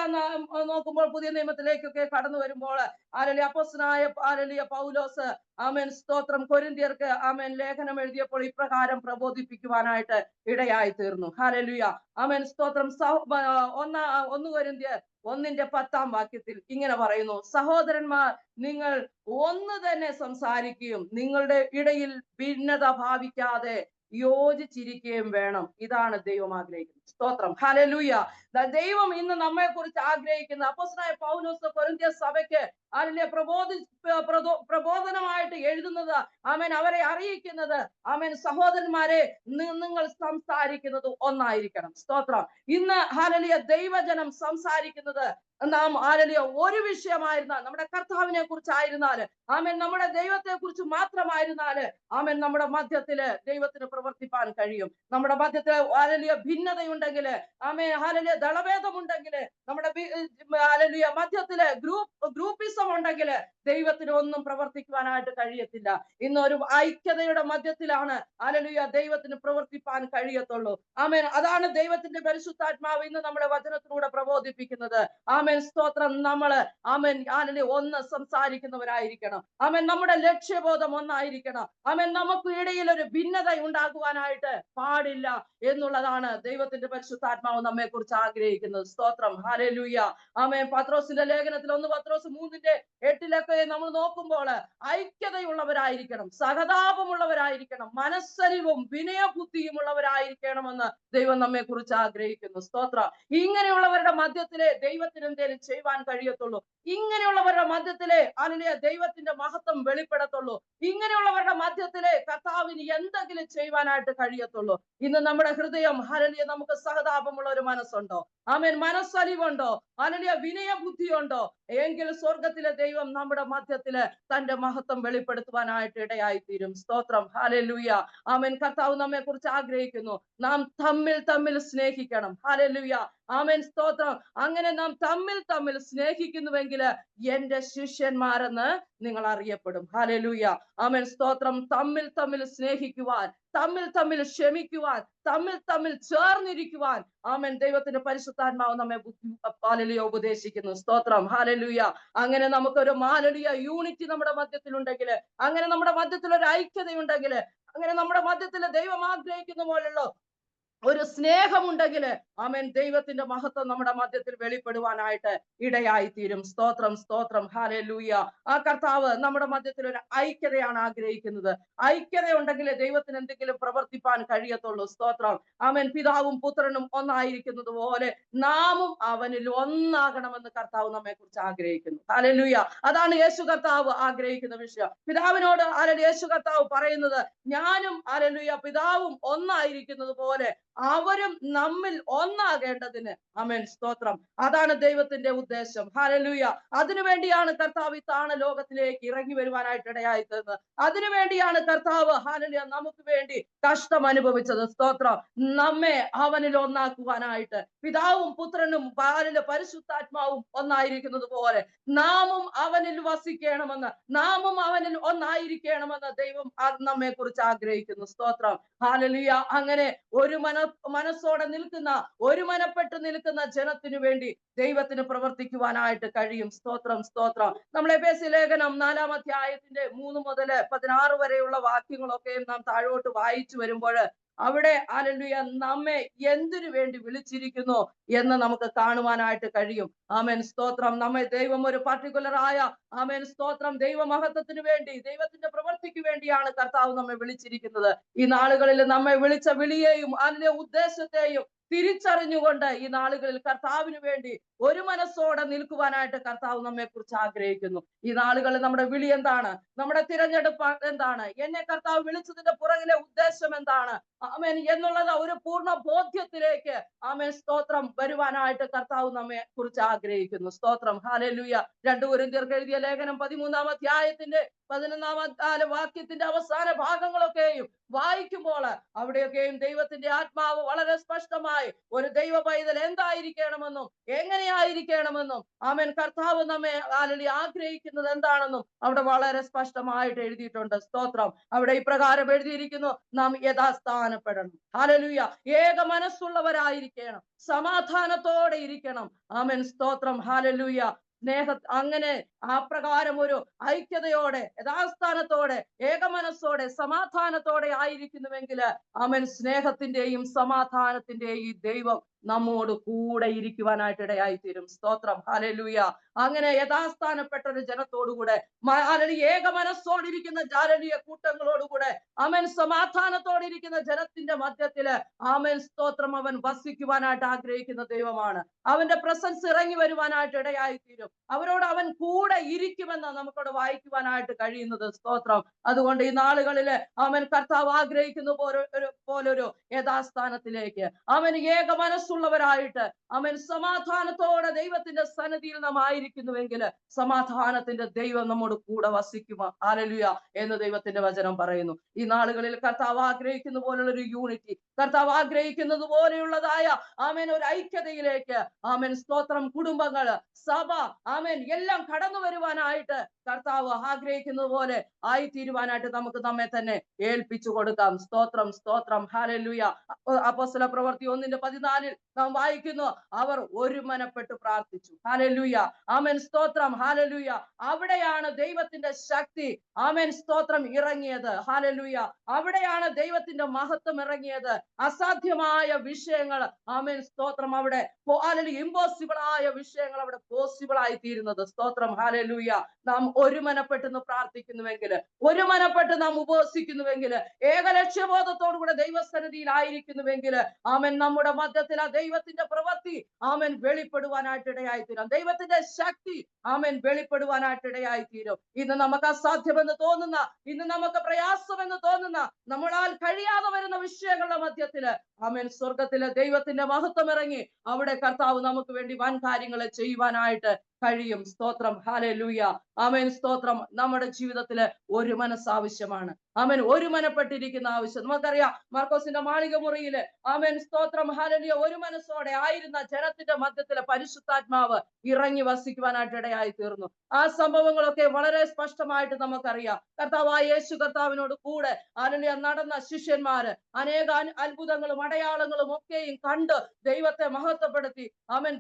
നോക്കുമ്പോൾ പുതിയ നിയമത്തിലേക്കൊക്കെ കടന്നു വരുമ്പോൾ ഹല്ലേലൂയ അപ്പോസ്തലനായ ഹല്ലേലൂയ പൗലോസ് ആമേൻ, സ്തോത്രം, കൊരിന്ത്യർക്ക് ആമേൻ ലേഖനം എഴുതിയപ്പോൾ ഇപ്രകാരം പ്രബോധിപ്പിക്കുവാനായിട്ട് ഇടയായി തീർന്നു. ഹല്ലേലൂയ. ആമേൻ, സ്തോത്രം. 1 കൊരിന്ത്യർ 1:10 ഇങ്ങനെ പറയുന്നു, സഹോദരന്മാർ, നിങ്ങൾ ഒന്ന് തന്നെ സംസാരിക്കുകയും നിങ്ങളുടെ ഇടയിൽ ഭിന്നത ഭാവിക്കാതെ യോജിച്ചിരിക്കുകയും വേണം. ഇതാണ് ദൈവം ആഗ്രഹിക്കുന്നത്. സ്തോത്രം. ഹല്ലേലൂയ. ദൈവം ഇന്ന് നമ്മെ കുറിച്ച് ആഗ്രഹിക്കുന്ന, അപ്പോസ്തലനായ പൗലോസ് കൊരിന്ത്യ സഭയ്ക്ക് അതിലെ പ്രബോധനമായിട്ട് എഴുതുന്നത്, ആമേൻ, അവരെ അറിയിക്കുന്നത്, ആമേൻ, സഹോദരന്മാരെ, നിങ്ങൾ സംസാരിക്കുന്നത് ഒന്നായിരിക്കണം. സ്തോത്രം. ഇന്ന് ഹല്ലേലൂയ ദൈവജനം സംസാരിക്കുന്നത് നാം ഹല്ലേലൂയ ഒരു വിഷയമായിരുന്നാൽ, നമ്മുടെ കർത്താവിനെ കുറിച്ചായിരുന്നാല്, ആമേൻ, നമ്മുടെ ദൈവത്തെ കുറിച്ച് മാത്രമായിരുന്നാല്, ആമേൻ, നമ്മുടെ മധ്യത്തില് ദൈവത്തിന് പ്രവർത്തിപ്പാൻ കഴിയും. നമ്മുടെ മധ്യത്തില് ഹല്ലേലൂയ ഭിന്നതയുണ്ടെങ്കിൽ, ആമേൻ, ഹല്ലേലൂയ ദളഭേദമുണ്ടെങ്കിൽ, നമ്മുടെ ഹല്ലേലൂയ മധ്യത്തില് ഗ്രൂപ്പിസം ഉണ്ടെങ്കിൽ ദൈവത്തിന് ഒന്നും പ്രവർത്തിക്കുവാനായിട്ട് കഴിയത്തില്ല. ഇന്നൊരു ഐക്യതയുടെ മധ്യത്തിലാണ് ഹല്ലേലൂയ ദൈവത്തിന് പ്രവർത്തിപ്പാൻ കഴിയത്തുള്ളൂ. ആമേൻ. അതാണ് ദൈവത്തിന്റെ പരിശുദ്ധാത്മാവ് ഇന്ന് നമ്മുടെ വചനത്തിലൂടെ പ്രബോധിപ്പിക്കുന്നത്. ആമേൻ, സ്തോത്രം. നമ്മള് ആമേൻ ഹല്ലേലൂയ ഒന്ന് സംസാരിക്കുന്നവരായിരിക്കണം. ആമേൻ, നമ്മുടെ ലക്ഷ്യബോധം ഒന്നായിരിക്കണം. ആമേൻ, നമുക്ക് ഇടയിൽ ഒരു ഭിന്നത ഉണ്ടാകുവാനായിട്ട് പാടില്ല എന്നുള്ളതാണ് ദൈവത്തിന്റെ പരിശുദ്ധാത്മാവ് നമ്മെ കുറിച്ച് ആഗ്രഹിക്കുന്നത്. സ്തോത്രം. ഹല്ലേലൂയ. ആമേൻ. പത്രോസിന്റെ ലേഖനത്തിൽ 1 പത്രോസ് 3:8 നമ്മൾ നോക്കുമ്പോൾ ഐക്യതയുള്ളവരായിരിക്കണം, സഹതാപമുള്ളവരായിരിക്കണം, മനസ്സലിവും വിനയബുദ്ധിയും ഉള്ളവരായിരിക്കണമെന്ന് ദൈവം നമ്മെ കുറിച്ച് ആഗ്രഹിക്കുന്നു. സ്തോത്രം. ഇങ്ങനെയുള്ളവരുടെ മധ്യത്തിലെ ദൈവത്തിന് എന്തേലും ചെയ്യുവാൻ കഴിയത്തുള്ളൂ. ഇങ്ങനെയുള്ളവരുടെ മധ്യത്തിലെ ഹല്ലേലൂയ ദൈവത്തിന്റെ മഹത്വം വെളിപ്പെടത്തുള്ളൂ. ഇങ്ങനെയുള്ളവരുടെ മധ്യത്തിലെ കർത്താവിന് എന്തെങ്കിലും ചെയ്യുവാനായിട്ട് കഴിയത്തുള്ളൂ. ഇന്ന് നമ്മുടെ ഹൃദയം ഹല്ലേലൂയ നമുക്ക് സഹതാപമുള്ള ഒരു മനസ്സുണ്ടോ? ആമേൻ, മനസ്സലിവുണ്ടോ? ഹല്ലേലൂയ വിനയബുദ്ധിയുണ്ടോ? എങ്കിൽ സ്വർഗത്തിലെ ദൈവം നമ്മുടെ മധ്യത്തില് തന്റെ മഹത്വം വെളിപ്പെടുത്തുവാനായിട്ട് ഇടയായി തീരും. സ്തോത്രം. ഹല്ലേലൂയ. ആമേൻ. കർത്താവ് നമ്മെ കുറിച്ച് ആഗ്രഹിക്കുന്നു, നാം തമ്മിൽ സ്നേഹിക്കണം. ഹല്ലേലൂയ. ആമേൻ സ്തോത്രം. അങ്ങനെ നാം തമ്മിൽ തമ്മിൽ സ്നേഹിക്കുന്നുവെങ്കിൽ എന്റെ ശിഷ്യന്മാരെന്ന് നിങ്ങൾ അറിയപ്പെടും. ഹല്ലേലൂയ. ആമേൻ സ്തോത്രം. തമ്മിൽ തമ്മിൽ സ്നേഹിക്കുവാൻ, തമ്മിൽ തമ്മിൽ ക്ഷമിക്കുവാൻ, തമ്മിൽ തമ്മിൽ ചേർന്നിരിക്കുവാൻ ആമേൻ ദൈവത്തിന്റെ പരിശുദ്ധാത്മാവ് നമ്മെ ഹല്ലേലൂയ ഉപദേശിക്കുന്നു. സ്തോത്രം. ഹല്ലേലൂയ. അങ്ങനെ നമുക്കൊരു ഹല്ലേലൂയ യൂണിറ്റി നമ്മുടെ മധ്യത്തിലുണ്ടെങ്കിൽ, അങ്ങനെ നമ്മുടെ മധ്യത്തിൽ ഒരു ഐക്യതയുണ്ടെങ്കിൽ, അങ്ങനെ നമ്മുടെ മധ്യത്തിൽ ദൈവം ആഗ്രഹിക്കുന്ന പോലുള്ള ഒരു സ്നേഹമുണ്ടെങ്കിൽ ആമേൻ ദൈവത്തിന്റെ മഹത്വം നമ്മുടെ മധ്യത്തിൽ വെളിപ്പെടുവാനായിട്ട് ഇടയായി തീരും. സ്തോത്രം സ്തോത്രം. ഹല്ലേലൂയ. ആ കർത്താവ് നമ്മുടെ മധ്യത്തിൽ ഒരു ഐക്യതയാണ് ആഗ്രഹിക്കുന്നത്. ഐക്യത ഉണ്ടെങ്കിൽ ദൈവത്തിന് എന്തെങ്കിലും പ്രവർത്തിപ്പാൻ കഴിയത്തുള്ളൂ. സ്തോത്രം. ആമേൻ. പിതാവും പുത്രനും ഒന്നായിരിക്കുന്നത് പോലെ നാമും അവനിൽ ഒന്നാകണമെന്ന് കർത്താവ് നമ്മെ കുറിച്ച് ആഗ്രഹിക്കുന്നു. ഹല്ലേലൂയ. അതാണ് യേശു കർത്താവ് ആഗ്രഹിക്കുന്ന വിഷയം. പിതാവിനോട് യേശു കർത്താവ് പറയുന്നത്, ഞാനും ഹല്ലേലൂയ പിതാവും ഒന്നായിരിക്കുന്നത് പോലെ അവരും നമ്മിൽ ഒന്നാകേണ്ടതിന്. ആമേൻ സ്തോത്രം. അതാണ് ദൈവത്തിന്റെ ഉദ്ദേശം. ഹല്ലേലൂയ. അതിനുവേണ്ടിയാണ് കർത്താവ് ഈ താണ ലോകത്തിലേക്ക് ഇറങ്ങി വരുവാനായിട്ട് ഇടയായി തീർന്നത്. അതിനുവേണ്ടിയാണ് കർത്താവ് ഹല്ലേലൂയ നമുക്ക് വേണ്ടി കഷ്ടം അനുഭവിച്ചത്. സ്തോത്രം. നമ്മെ അവനിൽ ഒന്നാക്കുവാനായിട്ട്. പിതാവും പുത്രനും പരിശുദ്ധാത്മാവും ഒന്നായിരിക്കുന്നത് പോലെ നാമും അവനിൽ വസിക്കണമെന്ന്, നാമും അവനിൽ ഒന്നായിരിക്കണമെന്ന് ദൈവം നമ്മെ കുറിച്ച് ആഗ്രഹിക്കുന്നു. സ്തോത്രം. ഹല്ലേലൂയ. അങ്ങനെ ഒരു മനസ്സോടെ നിൽക്കുന്ന, ഒരു മനപ്പെട്ട് നിൽക്കുന്ന ജനത്തിനു വേണ്ടി ദൈവത്തിന് പ്രവർത്തിക്കുവാനായിട്ട് കഴിയും. സ്തോത്രം സ്തോത്രം. നമ്മൾ എഫേസ്യ ലേഖനം 4-ാം അധ്യായത്തിന്റെ 3 മുതൽ 16 വരെയുള്ള വാക്യങ്ങളൊക്കെയും നാം താഴോട്ട് വായിച്ചു വരുമ്പോൾ അവിടെ ഹല്ലേലൂയ നമ്മെ എന്തിനു വേണ്ടി വിളിച്ചിരിക്കുന്നു എന്ന് നമുക്ക് കാണുവാനായിട്ട് കഴിയും. ആമേൻ സ്തോത്രം. നമ്മെ ദൈവം ഒരു പർട്ടിക്കുലർ ആയ ആമേൻ സ്തോത്രം ദൈവമഹത്വത്തിന് വേണ്ടി, ദൈവത്തിന്റെ പ്രവൃത്തിക്ക് വേണ്ടിയാണ് കർത്താവ് നമ്മെ വിളിച്ചിരിക്കുന്നത്. ഈ നാളുകളിൽ നമ്മെ വിളിച്ച വിളിയെയും അതിന്റെ ഉദ്ദേശത്തെയും തിരിച്ചറിഞ്ഞുകൊണ്ട് ഈ നാളുകളിൽ കർത്താവിന് വേണ്ടി ഒരു മനസ്സോടെ നിൽക്കുവാനായിട്ട് കർത്താവ് നമ്മെ കുറിച്ച് ആഗ്രഹിക്കുന്നു. ഈ നാളുകളിൽ നമ്മുടെ വിളി എന്താണ്? നമ്മുടെ തിരഞ്ഞെടുപ്പ് എന്താണ്? എന്നെ കർത്താവ് വിളിച്ചതിന്റെ പുറകിലെ ഉദ്ദേശം എന്താണ്? ആമേൻ എന്നുള്ളത് ഒരു പൂർണ്ണ ബോധ്യത്തിലേക്ക് ആമേൻ സ്തോത്രം വരുവാനായിട്ട് കർത്താവ് നമ്മെ കുറിച്ച് ആഗ്രഹിക്കുന്നു. സ്തോത്രം. ഹല്ലേലൂയ. 2 കൊരിന്ത്യർക്ക് എഴുതിയ ലേഖനം 13-ാം അധ്യായത്തിന്റെ 11-ാം വാക്യത്തിന്റെ അവസാന ഭാഗങ്ങളൊക്കെയും വായിക്കുമ്പോൾ അവിടെയൊക്കെയും ദൈവത്തിന്റെ ആത്മാവ് വളരെ സ്പഷ്ടമായി ഒരു ദൈവ പൈതൽ എന്തായിരിക്കണമെന്നും എങ്ങനെയായിരിക്കണമെന്നും ആമേൻ കർത്താവ് നമ്മെ ആഗ്രഹിക്കുന്നത് എന്താണെന്നും അവിടെ വളരെ സ്പഷ്ടമായിട്ട് എഴുതിയിട്ടുണ്ട്. സ്തോത്രം. അവിടെ ഇപ്രകാരം എഴുതിയിരിക്കുന്നു, നാം യഥാസ്ഥാനപ്പെടണം. ഹല്ലേലൂയ. ഏക മനസ്സുള്ളവരായിരിക്കണം, സമാധാനത്തോടെ ഇരിക്കണം. ആമേൻ സ്തോത്രം. ഹല്ലേലൂയ. അങ്ങനെ ആ പ്രകാരം ഒരു ഐക്യതയോടെ, യഥാസ്ഥാനത്തോടെ, ഏകമനസ്സോടെ, സമാധാനത്തോടെ ആയിരിക്കുന്നുവെങ്കിൽ ആമേൻ സ്നേഹത്തിന്റെയും സമാധാനത്തിന്റെയും ദൈവം നമ്മോട് കൂടെ ഇരിക്കുവാനായിട്ട് ഇടയായി തീരും. സ്തോത്രം. ഹല്ലേലൂയ. അങ്ങനെ യഥാസ്ഥാനപ്പെട്ട ഒരു ജനത്തോടുകൂടെ, ഏക മനസ്സോടിരിക്കുന്ന ജാലനീയ കൂട്ടങ്ങളോടുകൂടെ, ആമേൻ സമാധാനത്തോടെ ഇരിക്കുന്ന ജനത്തിന്റെ മധ്യത്തില് ആമേൻ സ്തോത്രം അവൻ വസിക്കുവാനായിട്ട് ആഗ്രഹിക്കുന്ന ദൈവമാണ്. അവന്റെ പ്രസൻസ് ഇറങ്ങി വരുവാനായിട്ട് ഇടയായി തീരും. അവരോട് അവൻ കൂടെ ഇരിക്കുമെന്ന് നമുക്കവിടെ വായിക്കുവാനായിട്ട് കഴിയുന്നത്. സ്തോത്രം. അതുകൊണ്ട് ഈ നാളുകളില് ആമേൻ കർത്താവ് ആഗ്രഹിക്കുന്ന പോലൊരു യഥാസ്ഥാനത്തിലേക്ക് അവൻ ഏക മനസ്സുള്ളവരായിട്ട് അവൻ സമാധാനത്തോടെ ദൈവത്തിന്റെ സന്നിധിയിൽ നാം ആയിരിക്കുന്നുവെങ്കിൽ സമാധാനത്തിന്റെ ദൈവം നമ്മോട് കൂടെ വസിക്കുമോ. ഹല്ലേലൂയ എന്ന് ദൈവത്തിന്റെ വചനം പറയുന്നു. ഈ നാളുകളിൽ കർത്താവ് ആഗ്രഹിക്കുന്ന പോലുള്ള ഒരു യൂണിറ്റി, കർത്താവ് ആഗ്രഹിക്കുന്നത് പോലെയുള്ളതായ ആമേൻ ഒരു ഐക്യതയിലേക്ക് ആമേൻ സ്തോത്രം കുടുംബങ്ങള്, സഭ, ആമേൻ എല്ലാം കടന്നു വരുവാനായിട്ട് കർത്താവ് ആഗ്രഹിക്കുന്നത് പോലെ ആയിത്തീരുവാനായിട്ട് നമുക്ക് നമ്മെ തന്നെ ഏൽപ്പിച്ചു കൊടുക്കാം. സ്തോത്രം സ്തോത്രം. ഹല്ലേലൂയ. അപ്പോസ്തല പ്രവൃത്തി 1:14 നാം വായിക്കുന്നു, അവർ ഒരുമനപ്പെട്ട് പ്രാർത്ഥിച്ചു. ഹല്ലേലൂയ. ആമേൻ സ്തോത്രം. ഹല്ലേലൂയ. അവിടെയാണ് ദൈവത്തിന്റെ ശക്തി ആമേൻ സ്തോത്രം ഇറങ്ങിയത്. ഹല്ലേലൂയ. അവിടെയാണ് ദൈവത്തിന്റെ മഹത്വം ഇറങ്ങിയത്. അസാധ്യമായ വിഷയങ്ങൾ ആമേൻ സ്തോത്രം അവിടെ ഇമ്പോസിബിൾ ആയ വിഷയങ്ങൾ അവിടെ പോസിബിൾ ആയി തീരുന്നത്. സ്തോത്രം. ഹല്ലേലൂയ. നാം ഒരുമനപ്പെട്ട് പ്രാർത്ഥിക്കുന്നുവെങ്കിൽ, ഒരുമനപ്പെട്ട് നാം ഉപവസിക്കുന്നുവെങ്കിൽ, ഏകലക്ഷ്യബോധത്തോടു കൂടെ ദൈവസന്നിധിയിൽ ആയിരിക്കുന്നുവെങ്കിൽ ആമേൻ നമ്മുടെ മധ്യത്തിൽ ആ ദൈവത്തിന്റെ പ്രവൃത്തി ആമേൻ വെളിപ്പെടുവാനായിട്ട് ഇടയായി തീരും. ദൈവത്തിന്റെ ശക്തി ആമേൻ വെളിപ്പെടുവാനായിട്ട് ഇടയായി തീരും. ഇന്ന് നമുക്ക് അസാധ്യമെന്ന് തോന്നുന്ന, ഇന്ന് നമുക്ക് പ്രയാസമെന്ന് തോന്നുന്ന, നമ്മളാൽ കഴിയാതെ വരുന്ന വിഷയങ്ങളുടെ മധ്യത്തില് ആമേൻ സ്വർഗത്തിലെ ദൈവത്തിന്റെ മഹത്വം ഇറങ്ങി അവിടെ കർത്താവ് നമുക്ക് വേണ്ടി വൻ കാര്യങ്ങൾ ചെയ്യുവാനായിട്ട് കഴിയും. സ്തോത്രം, ഹല്ലേലൂയ. ആമേൻ, സ്തോത്രം. നമ്മുടെ ജീവിതത്തില് ഒരു മനസ്സ് ആവശ്യമാണ്. ആമേൻ, ഒരു മനപ്പെട്ടിരിക്കുന്ന ആവശ്യം. നമുക്കറിയാം മാർക്കോസിന്റെ മാളിക മുറിയില് ആമേൻ, സ്തോത്രം, ഹല്ലേലൂയ, ഒരു മനസ്സോടെ ആയിരുന്ന ജനത്തിന്റെ മധ്യത്തിലെ പരിശുദ്ധാത്മാവ് ഇറങ്ങി വസിക്കുവാനായിട്ട് ഇടയായി തീർന്നു. ആ സംഭവങ്ങളൊക്കെ വളരെ സ്പഷ്ടമായിട്ട് നമുക്കറിയാം. കർത്താവായ യേശു കർത്താവിനോട് കൂടെ ഹല്ലേലൂയ നടന്ന ശിഷ്യന്മാര് അനേക അത്ഭുതങ്ങളും അടയാളങ്ങളും ഒക്കെയും കണ്ട് ദൈവത്തെ മഹത്വപ്പെടുത്തി. ആമേൻ,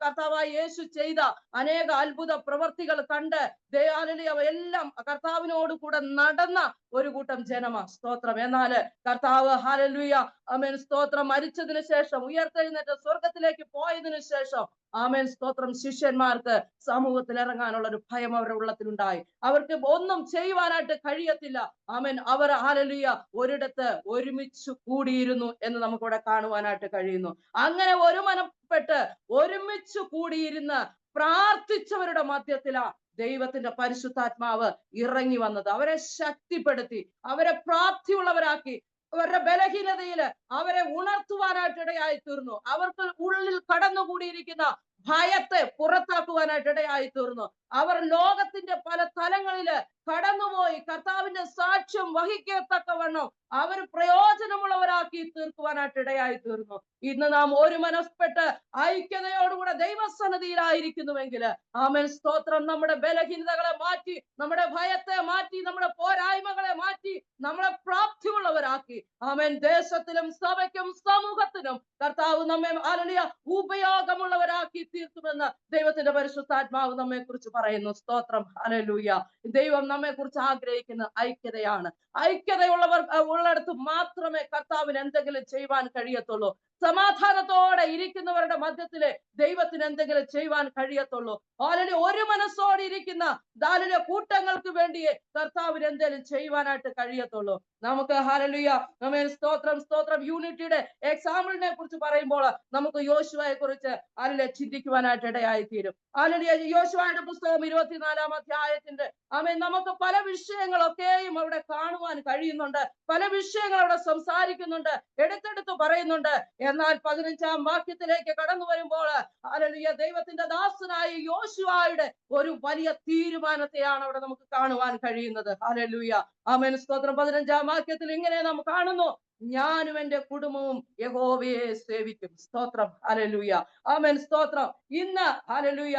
കർത്താവായ യേശു ചെയ്ത അനേക അത്ഭുത പ്രവർത്തികൾ കണ്ട് ഹല്ലേലൂയ എല്ലാം കർത്താവിനോട് കൂടെ നടന്ന ഒരു കൂട്ടം ജനമാ. സ്തോത്രം. എന്നാല് കർത്താവ് ഹല്ലേലൂയ ആമേൻ, സ്തോത്രം, മരിച്ചതിന് ശേഷം ഉയർത്തെഴുന്നേറ്റ് സ്വർഗത്തിലേക്ക് പോയതിനു ശേഷം ആമേൻ, സ്തോത്രം, ശിഷ്യന്മാർക്ക് സമൂഹത്തിൽ ഇറങ്ങാനുള്ള ഒരു ഭയം അവരുടെ ഉള്ളത്തിലുണ്ടായി. അവർക്ക് ഒന്നും ചെയ്യുവാനായിട്ട് കഴിയത്തില്ല. ആമേൻ, അവർ ഹല്ലേലൂയ ഒരിടത്ത് ഒരുമിച്ച് കൂടിയിരുന്നു എന്ന് നമുക്കിവിടെ കാണുവാനായിട്ട് കഴിയുന്നു. അങ്ങനെ ഒരു മനപ്പെട്ട് ഒരുമിച്ച് കൂടിയിരുന്ന് പ്രാർത്ഥിച്ചവരുടെ മധ്യത്തിലാ ദൈവത്തിന്റെ പരിശുദ്ധാത്മാവ് ഇറങ്ങി വന്നത്. അവരെ ശക്തിപ്പെടുത്തി, അവരെ പ്രാപ്തിയുള്ളവരാക്കി, അവരുടെ ബലഹീനതയില് അവരെ ഉണർത്തുവാനായിട്ട് ഇടയായി തീർന്നു. അവർക്ക് ഉള്ളിൽ കടന്നുകൂടിയിരിക്കുന്ന ഭയത്തെ പുറത്താക്കുവാനായിട്ട് ഇടയായി തീർന്നു. അവർ ലോകത്തിന്റെ പല തലങ്ങളില് കടന്നുപോയി കർത്താവിന്റെ സാക്ഷ്യം വഹിക്കത്തക്കവണ്ണം അവർ പ്രയോജനമുള്ളവരാക്കി തീർക്കുവാനായിട്ട് ഇടയായി തീർന്നു. ഇന്ന് നാം ഒരു മനസ്പെട്ട് ഐക്യതയോടുകൂടെ ദൈവസന്നിധിയിലായിരിക്കുന്നുവെങ്കിൽ ആമേൻ, സ്തോത്രം, നമ്മുടെ ബലഹീനതകളെ മാറ്റി, നമ്മുടെ ഭയത്തെ മാറ്റി, നമ്മുടെ പോരായ്മകളെ മാറ്റി നമ്മളെ പ്രാപ്തിയുള്ളവരാക്കി ആമേൻ, ദേശത്തിലും സഭയ്ക്കും സമൂഹത്തിനും കർത്താവ് നമ്മെ ഹല്ലേലൂയ ഉപയോഗമുള്ളവരാക്കി തീർക്കുമെന്ന് ദൈവത്തിന്റെ പരിശുദ്ധാത്മാവ് നമ്മെ കുറിച്ച് പറയുന്നു. സ്തോത്രം, ഹല്ലേലൂയ. ദൈവം നമ്മെ കുറിച്ച് ആഗ്രഹിക്കുന്ന ഐക്യതയാണ്. ഐക്യതയുള്ളവർ ഉള്ളിടത്ത് മാത്രമേ കർത്താവിന് എന്തെങ്കിലും ചെയ്യുവാൻ കഴിയത്തുള്ളൂ. സമാധാനത്തോടെ ഇരിക്കുന്നവരുടെ മധ്യത്തില് ദൈവത്തിന് എന്തെങ്കിലും ചെയ്യുവാൻ കഴിയത്തുള്ളൂ. ഹല്ലേലൂയ. ഒരു മനസ്സോടെ ഇരിക്കുന്ന ഹല്ലേലൂയ കൂട്ടങ്ങൾക്ക് വേണ്ടിയേ കർത്താവിന് എന്തെങ്കിലും ചെയ്യുവാനായിട്ട് കഴിയത്തുള്ളൂ. നമുക്ക് ഹല്ലേലൂയ ആമേൻ, സ്തോത്രം, സ്തോത്രം, യൂണിറ്റിയുടെ എക്സാമ്പിളിനെ കുറിച്ച് പറയുമ്പോൾ നമുക്ക് യോശുവയെ കുറിച്ച് ഹല്ലേലൂയ ചിന്തിക്കുവാനായിട്ട് ഇടയായി തീരും. ഹല്ലേലൂയ. യോശുവയുടെ പുസ്തകം 24-ാം അധ്യായത്തിന്റെ ആമേൻ, നമുക്ക് പല വിഷയങ്ങളൊക്കെയും അവിടെ കാണുവാൻ കഴിയുന്നുണ്ട്. പല വിഷയങ്ങൾ അവിടെ സംസാരിക്കുന്നുണ്ട്, എടുത്തെടുത്ത് പറയുന്നുണ്ട്. എന്നാൽ 15-ാം വാക്യത്തിലേക്ക് കടന്നു വരുമ്പോൾ ഹല്ലേലൂയ ദൈവത്തിന്റെ ദാസനായ യോശുവയുടെ ഒരു വലിയ തീരുമാനത്തെയാണ് അവിടെ നമുക്ക് കാണുവാൻ കഴിയുന്നത്. ഹല്ലേലൂയ. ആമേൻ, സ്തോത്രം. 15-ാം വാക്യത്തിൽ ഇങ്ങനെ നാം കാണുന്നു: ഞാനും എന്റെ കുടുംബവും യഹോവയെ സേവിക്കും. സ്തോത്രം, ഹല്ലേലൂയ. ആമേൻ, സ്തോത്രം. ഇന്ന് ഹല്ലേലൂയ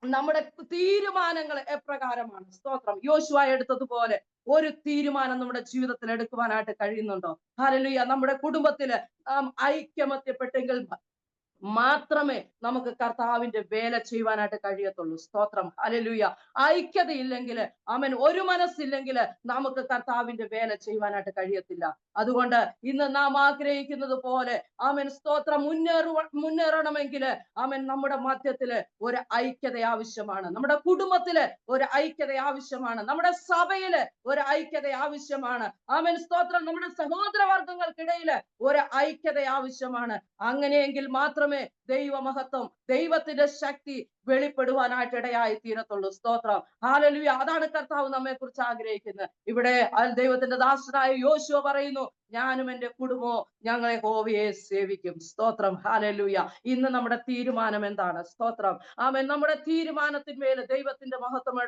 നമ്മുടെ തീരുമാനങ്ങൾ എപ്രകാരമാണ്? സ്തോത്രം. യോശുവ എടുത്തതുപോലെ ഒരു തീരുമാനം നമ്മുടെ ജീവിതത്തിൽ എടുക്കുവാനായിട്ട് കഴിയുന്നുണ്ടോ? ഹല്ലേലൂയ. നമ്മുടെ കുടുംബത്തില് നാം ഐക്യമത്യപ്പെട്ടെങ്കിൽ മാത്രമേ നമുക്ക് കർത്താവിന്റെ വേല ചെയ്യുവാനായിട്ട് കഴിയത്തുള്ളൂ. സ്തോത്രം, ഹല്ലേലൂയ. ഐക്യതയില്ലെങ്കിൽ ആമേൻ, ഒരു മനസ്സില്ലെങ്കിൽ നമുക്ക് കർത്താവിന്റെ വേല ചെയ്യുവാനായിട്ട് കഴിയത്തില്ല. അതുകൊണ്ട് ഇന്ന് നാം ആഗ്രഹിക്കുന്നത് പോലെ ആമേൻ, സ്തോത്രം, മുന്നേറണമെങ്കിൽ ആമേൻ, നമ്മുടെ മധ്യത്തില് ഒരു ഐക്യത ആവശ്യമാണ്. നമ്മുടെ കുടുംബത്തില് ഒരു ഐക്യത ആവശ്യമാണ്. നമ്മുടെ സഭയില് ഒരു ഐക്യത ആവശ്യമാണ്. ആമേൻ, സ്തോത്രം. നമ്മുടെ സഹോദരവർഗങ്ങൾക്കിടയില് ഒരു ഐക്യത ആവശ്യമാണ്. അങ്ങനെയെങ്കിൽ മാത്രമേ ദൈവമഹത്വം, ദൈവത്തിന്റെ ശക്തി വെളിപ്പെടുവാനായിട്ട് ഇടയായി തീരത്തുള്ളൂ. സ്തോത്രം, ഹല്ലേലൂയ. അതാണ് കർത്താവ് നമ്മെ കുറിച്ച് ആഗ്രഹിക്കുന്നത്. ഇവിടെ ദൈവത്തിന്റെ ദാസനായ യോശുവ പറയുന്നു: ഞാനും എന്റെ കുടുംബവും ഞങ്ങൾ യഹോവയെ സേവിക്കും. സ്തോത്രം, ഹല്ലേലൂയ. ഇന്ന് നമ്മുടെ തീരുമാനം എന്താണ്? സ്തോത്രം, ആമേൻ. നമ്മുടെ തീരുമാനത്തിന്മേൽ ദൈവത്തിന്റെ മഹത്വം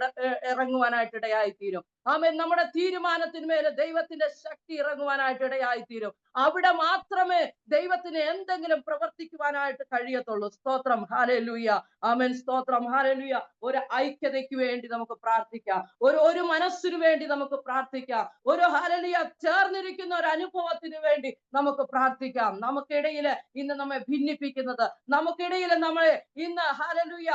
ഇറങ്ങുവാനായിട്ട് ഇടയായി തീരും. ആമേൻ. നമ്മുടെ തീരുമാനത്തിന്മേൽ ദൈവത്തിന്റെ ശക്തി ഇറങ്ങുവാനായിട്ട് ഇടയായി തീരും. അവിടെ മാത്രമേ ദൈവത്തിന് എന്തെങ്കിലും പ്രവർത്തിക്കുവാനായിട്ട് കഴിയത്തുള്ളൂ. സ്തോത്രം, ഹല്ലേലൂയ. ആമേൻ, സ്തോത്രം, ഹല്ലേലൂയ. ഒരു ഐക്യതയ്ക്ക് വേണ്ടി നമുക്ക് പ്രാർത്ഥിക്കാം. ഒരു മനസ്സിന് വേണ്ടി നമുക്ക് പ്രാർത്ഥിക്കാം. ഒരു ഹല്ലേലൂയ ചേർന്നിരിക്കുന്ന ഒരു അനുഭവത്തിന് വേണ്ടി നമുക്ക് പ്രാർത്ഥിക്കാം. നമുക്കിടയിൽ ഇന്ന് നമ്മെ ഭിന്നിപ്പിക്കുന്നത്, നമുക്കിടയിൽ നമ്മളെ ഇന്ന് ഹല്ലേലൂയ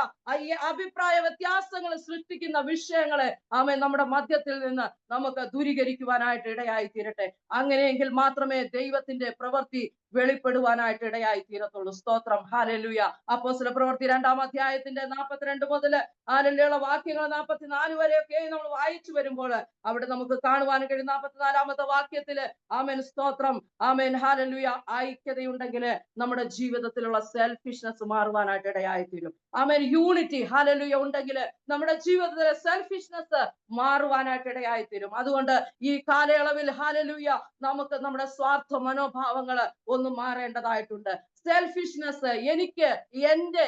അഭിപ്രായ വ്യത്യാസങ്ങൾ സൃഷ്ടിക്കുന്ന വിഷയങ്ങളെ ആമേൻ, നമ്മുടെ മധ്യത്തിൽ നിന്ന് നമുക്ക് ദൂരീകരിക്കുവാനായിട്ട് ഇടയായി തീരട്ടെ. അങ്ങനെയെങ്കിൽ മാത്രമേ ദൈവത്തിന്റെ പ്രവൃത്തി വെളിപ്പെടുവാനായിട്ട് ഇടയായി തീരത്തുള്ളൂ. സ്തോത്രം, ഹല്ലേലൂയ. അപ്പോസ്തല പ്രവൃത്തി 2-ാം അധ്യായത്തിന്റെ 42 മുതൽ ഹല്ലേലൂയ വാക്യങ്ങൾ 44 വരെയൊക്കെ നമ്മൾ വായിച്ചു വരുമ്പോൾ അവിടെ നമുക്ക് കാണുവാൻ കഴിയും 44-ാമത്തെ വാക്യത്തില് ആമേൻ, സ്തോത്രം, ആമേൻ, ഹല്ലേലൂയ, ഐക്യതയുണ്ടെങ്കിൽ നമ്മുടെ ജീവിതത്തിലുള്ള സെൽഫിഷ്നെസ് മാറുവാനായിട്ട് ഇടയായി തീരും. ആമേൻ, യൂണിറ്റി ഹല്ലേലൂയ ഉണ്ടെങ്കിൽ നമ്മുടെ ജീവിതത്തിലെ സെൽഫിഷ്നെസ് മാറുവാനായിട്ട് ഇടയായി തീരും. അതുകൊണ്ട് ഈ കാലയളവിൽ ഹല്ലേലൂയ നമുക്ക് നമ്മുടെ സ്വാർത്ഥ മനോഭാവങ്ങൾ ഒന്ന് മാറേണ്ടതായിട്ടുണ്ട്. സെൽഫിഷ്നെസ്, എനിക്ക് എന്റെ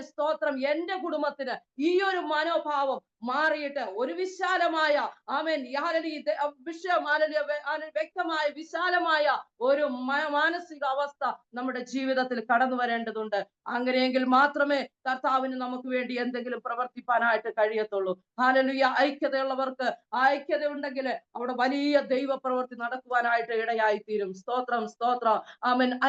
സ്തോത്രം എന്റെ കുടുംബത്തിന് ഈ ഒരു മനോഭാവം മാറിയിട്ട് ഒരു വിശാലമായ വിഷയം വ്യക്തമായ വിശാലമായ ഒരു മാനസികാവസ്ഥ നമ്മുടെ ജീവിതത്തിൽ കടന്നു വരേണ്ടതുണ്ട്. അങ്ങനെയെങ്കിൽ മാത്രമേ കർത്താവിന് നമുക്ക് വേണ്ടി എന്തെങ്കിലും പ്രവർത്തിപ്പാനായിട്ട് കഴിയത്തുള്ളൂ. ഹല്ലേലൂയ. ഐക്യതയുള്ളവർക്ക് ഐക്യത ഉണ്ടെങ്കിൽ അവിടെ വലിയ ദൈവ പ്രവൃത്തി നടക്കുവാനായിട്ട് ഇടയായി തീരും. സ്തോത്രം, സ്തോത്രം.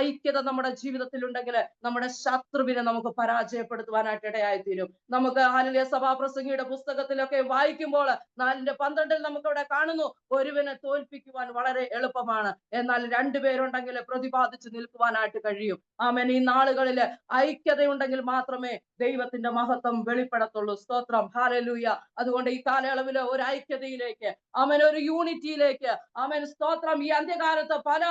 ഐക്യത നമ്മുടെ ജീവിതത്തിൽ ഉണ്ടെങ്കിൽ നമ്മുടെ ശത്രുവിനെ നമുക്ക് പരാജയപ്പെടുത്തുവാനായിട്ട് ഇടയായി തീരും. നമുക്ക് ഹല്ലേലൂയ സഭാപ്രസംഗിയുടെ പുസ്തകത്തിലൊക്കെ വായിക്കുമ്പോൾ 4:12 നമുക്ക് അവിടെ കാണുന്നു, ഒരുവനെ തോൽപ്പിക്കുവാൻ വളരെ എളുപ്പമാണ്, എന്നാൽ രണ്ടുപേരുണ്ടെങ്കിൽ പ്രതിപാദിച്ചു നിൽക്കുവാനായിട്ട് കഴിയും. ഈ നാളുകളില് ഐക്യതയുണ്ടെങ്കിൽ മാത്രമേ ദൈവത്തിന്റെ മഹത്വം വെളിപ്പെടത്തുള്ളൂ. സ്തോത്രം, ഹല്ലേലൂയ. അതുകൊണ്ട് ഈ കാലയളവില് ഒരു ഐക്യതയിലേക്ക്, ഒരു യൂണിറ്റിയിലേക്ക്, സ്തോത്രം. ഈ അന്ത്യകാലത്ത് പല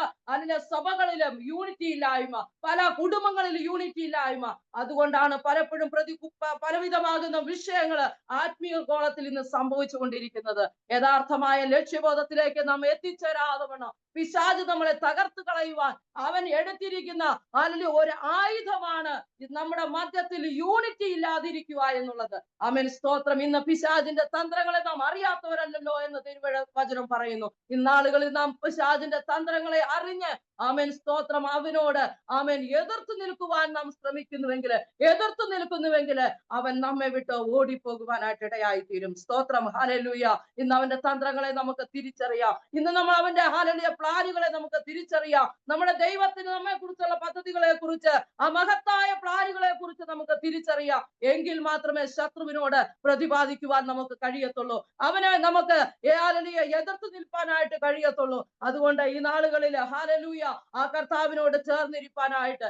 സഭകളിലും യൂണിറ്റി ഇല്ലായ്മ, പല കുടുംബങ്ങളിലും യൂണിറ്റി ഇല്ലായ്മ. അതുകൊണ്ടാണ് പലപ്പോഴും പലവിധമാകുന്ന വിഷയങ്ങള് ആത്മീയ കോളത്തിൽ ഇന്ന് സംഭവിച്ചു കൊണ്ടിരിക്കുന്നത്. യഥാർത്ഥമായ ലക്ഷ്യബോധത്തിലേക്ക് നാം എത്തിച്ചേരാതെ വണ്ണം പിശാച് നമ്മളെ തകർത്ത് കളയുവാൻ അവൻ എടുത്തിരിക്കുന്ന ഒരു ആയുധമാണ് നമ്മുടെ മധ്യത്തിൽ യൂണിറ്റി ഇല്ലാതിരിക്കുക എന്നുള്ളത്. സ്തോത്രം. ഇന്ന് പിശാചിന്റെ തന്ത്രങ്ങളെ നാം അറിയാത്തവരല്ലോ എന്ന് തിരുവചനം പറയുന്നു. ഇന്നാളുകളിൽ നാം പിശാചിന്റെ തന്ത്രങ്ങളെ അറിഞ്ഞ് സ്തോത്രം അവനോട് എതിർത്ത് നിൽക്കുവാൻ നാം ശ്രമിക്കുന്നുവെങ്കിൽ, എതിർത്ത് നിൽക്കുന്നുവെങ്കിൽ അവൻ നമ്മെ വിട്ട് ഓടിപ്പോകുവാനായിട്ട് ഇടയായി തീരും. സ്തോത്രം, ഹല്ലേലൂയ. ഇന്ന് അവന്റെ തന്ത്രങ്ങളെ നമുക്ക് തിരിച്ചറിയാം. ഇന്ന് നമ്മൾ അവന്റെ ഹല്ലേലൂയ പ്ലാനുകളെ നമുക്ക് തിരിച്ചറിയാം. നമ്മുടെ ദൈവത്തിന് നമ്മെ കുറിച്ചുള്ള പദ്ധതികളെ കുറിച്ച്, ആ മഹത്തായ പ്ലാനുകളെ കുറിച്ച് നമുക്ക് തിരിച്ചറിയാം. എങ്കിൽ മാത്രമേ ശത്രുവിനോട് പ്രതിപാദിക്കുവാൻ നമുക്ക് കഴിയത്തുള്ളൂ. അവനെ നമുക്ക് എതിർത്ത് നിൽപ്പാനായിട്ട് കഴിയത്തുള്ളൂ. അതുകൊണ്ട് ഈ നാളുകളിൽ ഹല്ലേലൂയ ആ കർത്താവിനോട് ചേർന്നിരിപ്പാനായിട്ട്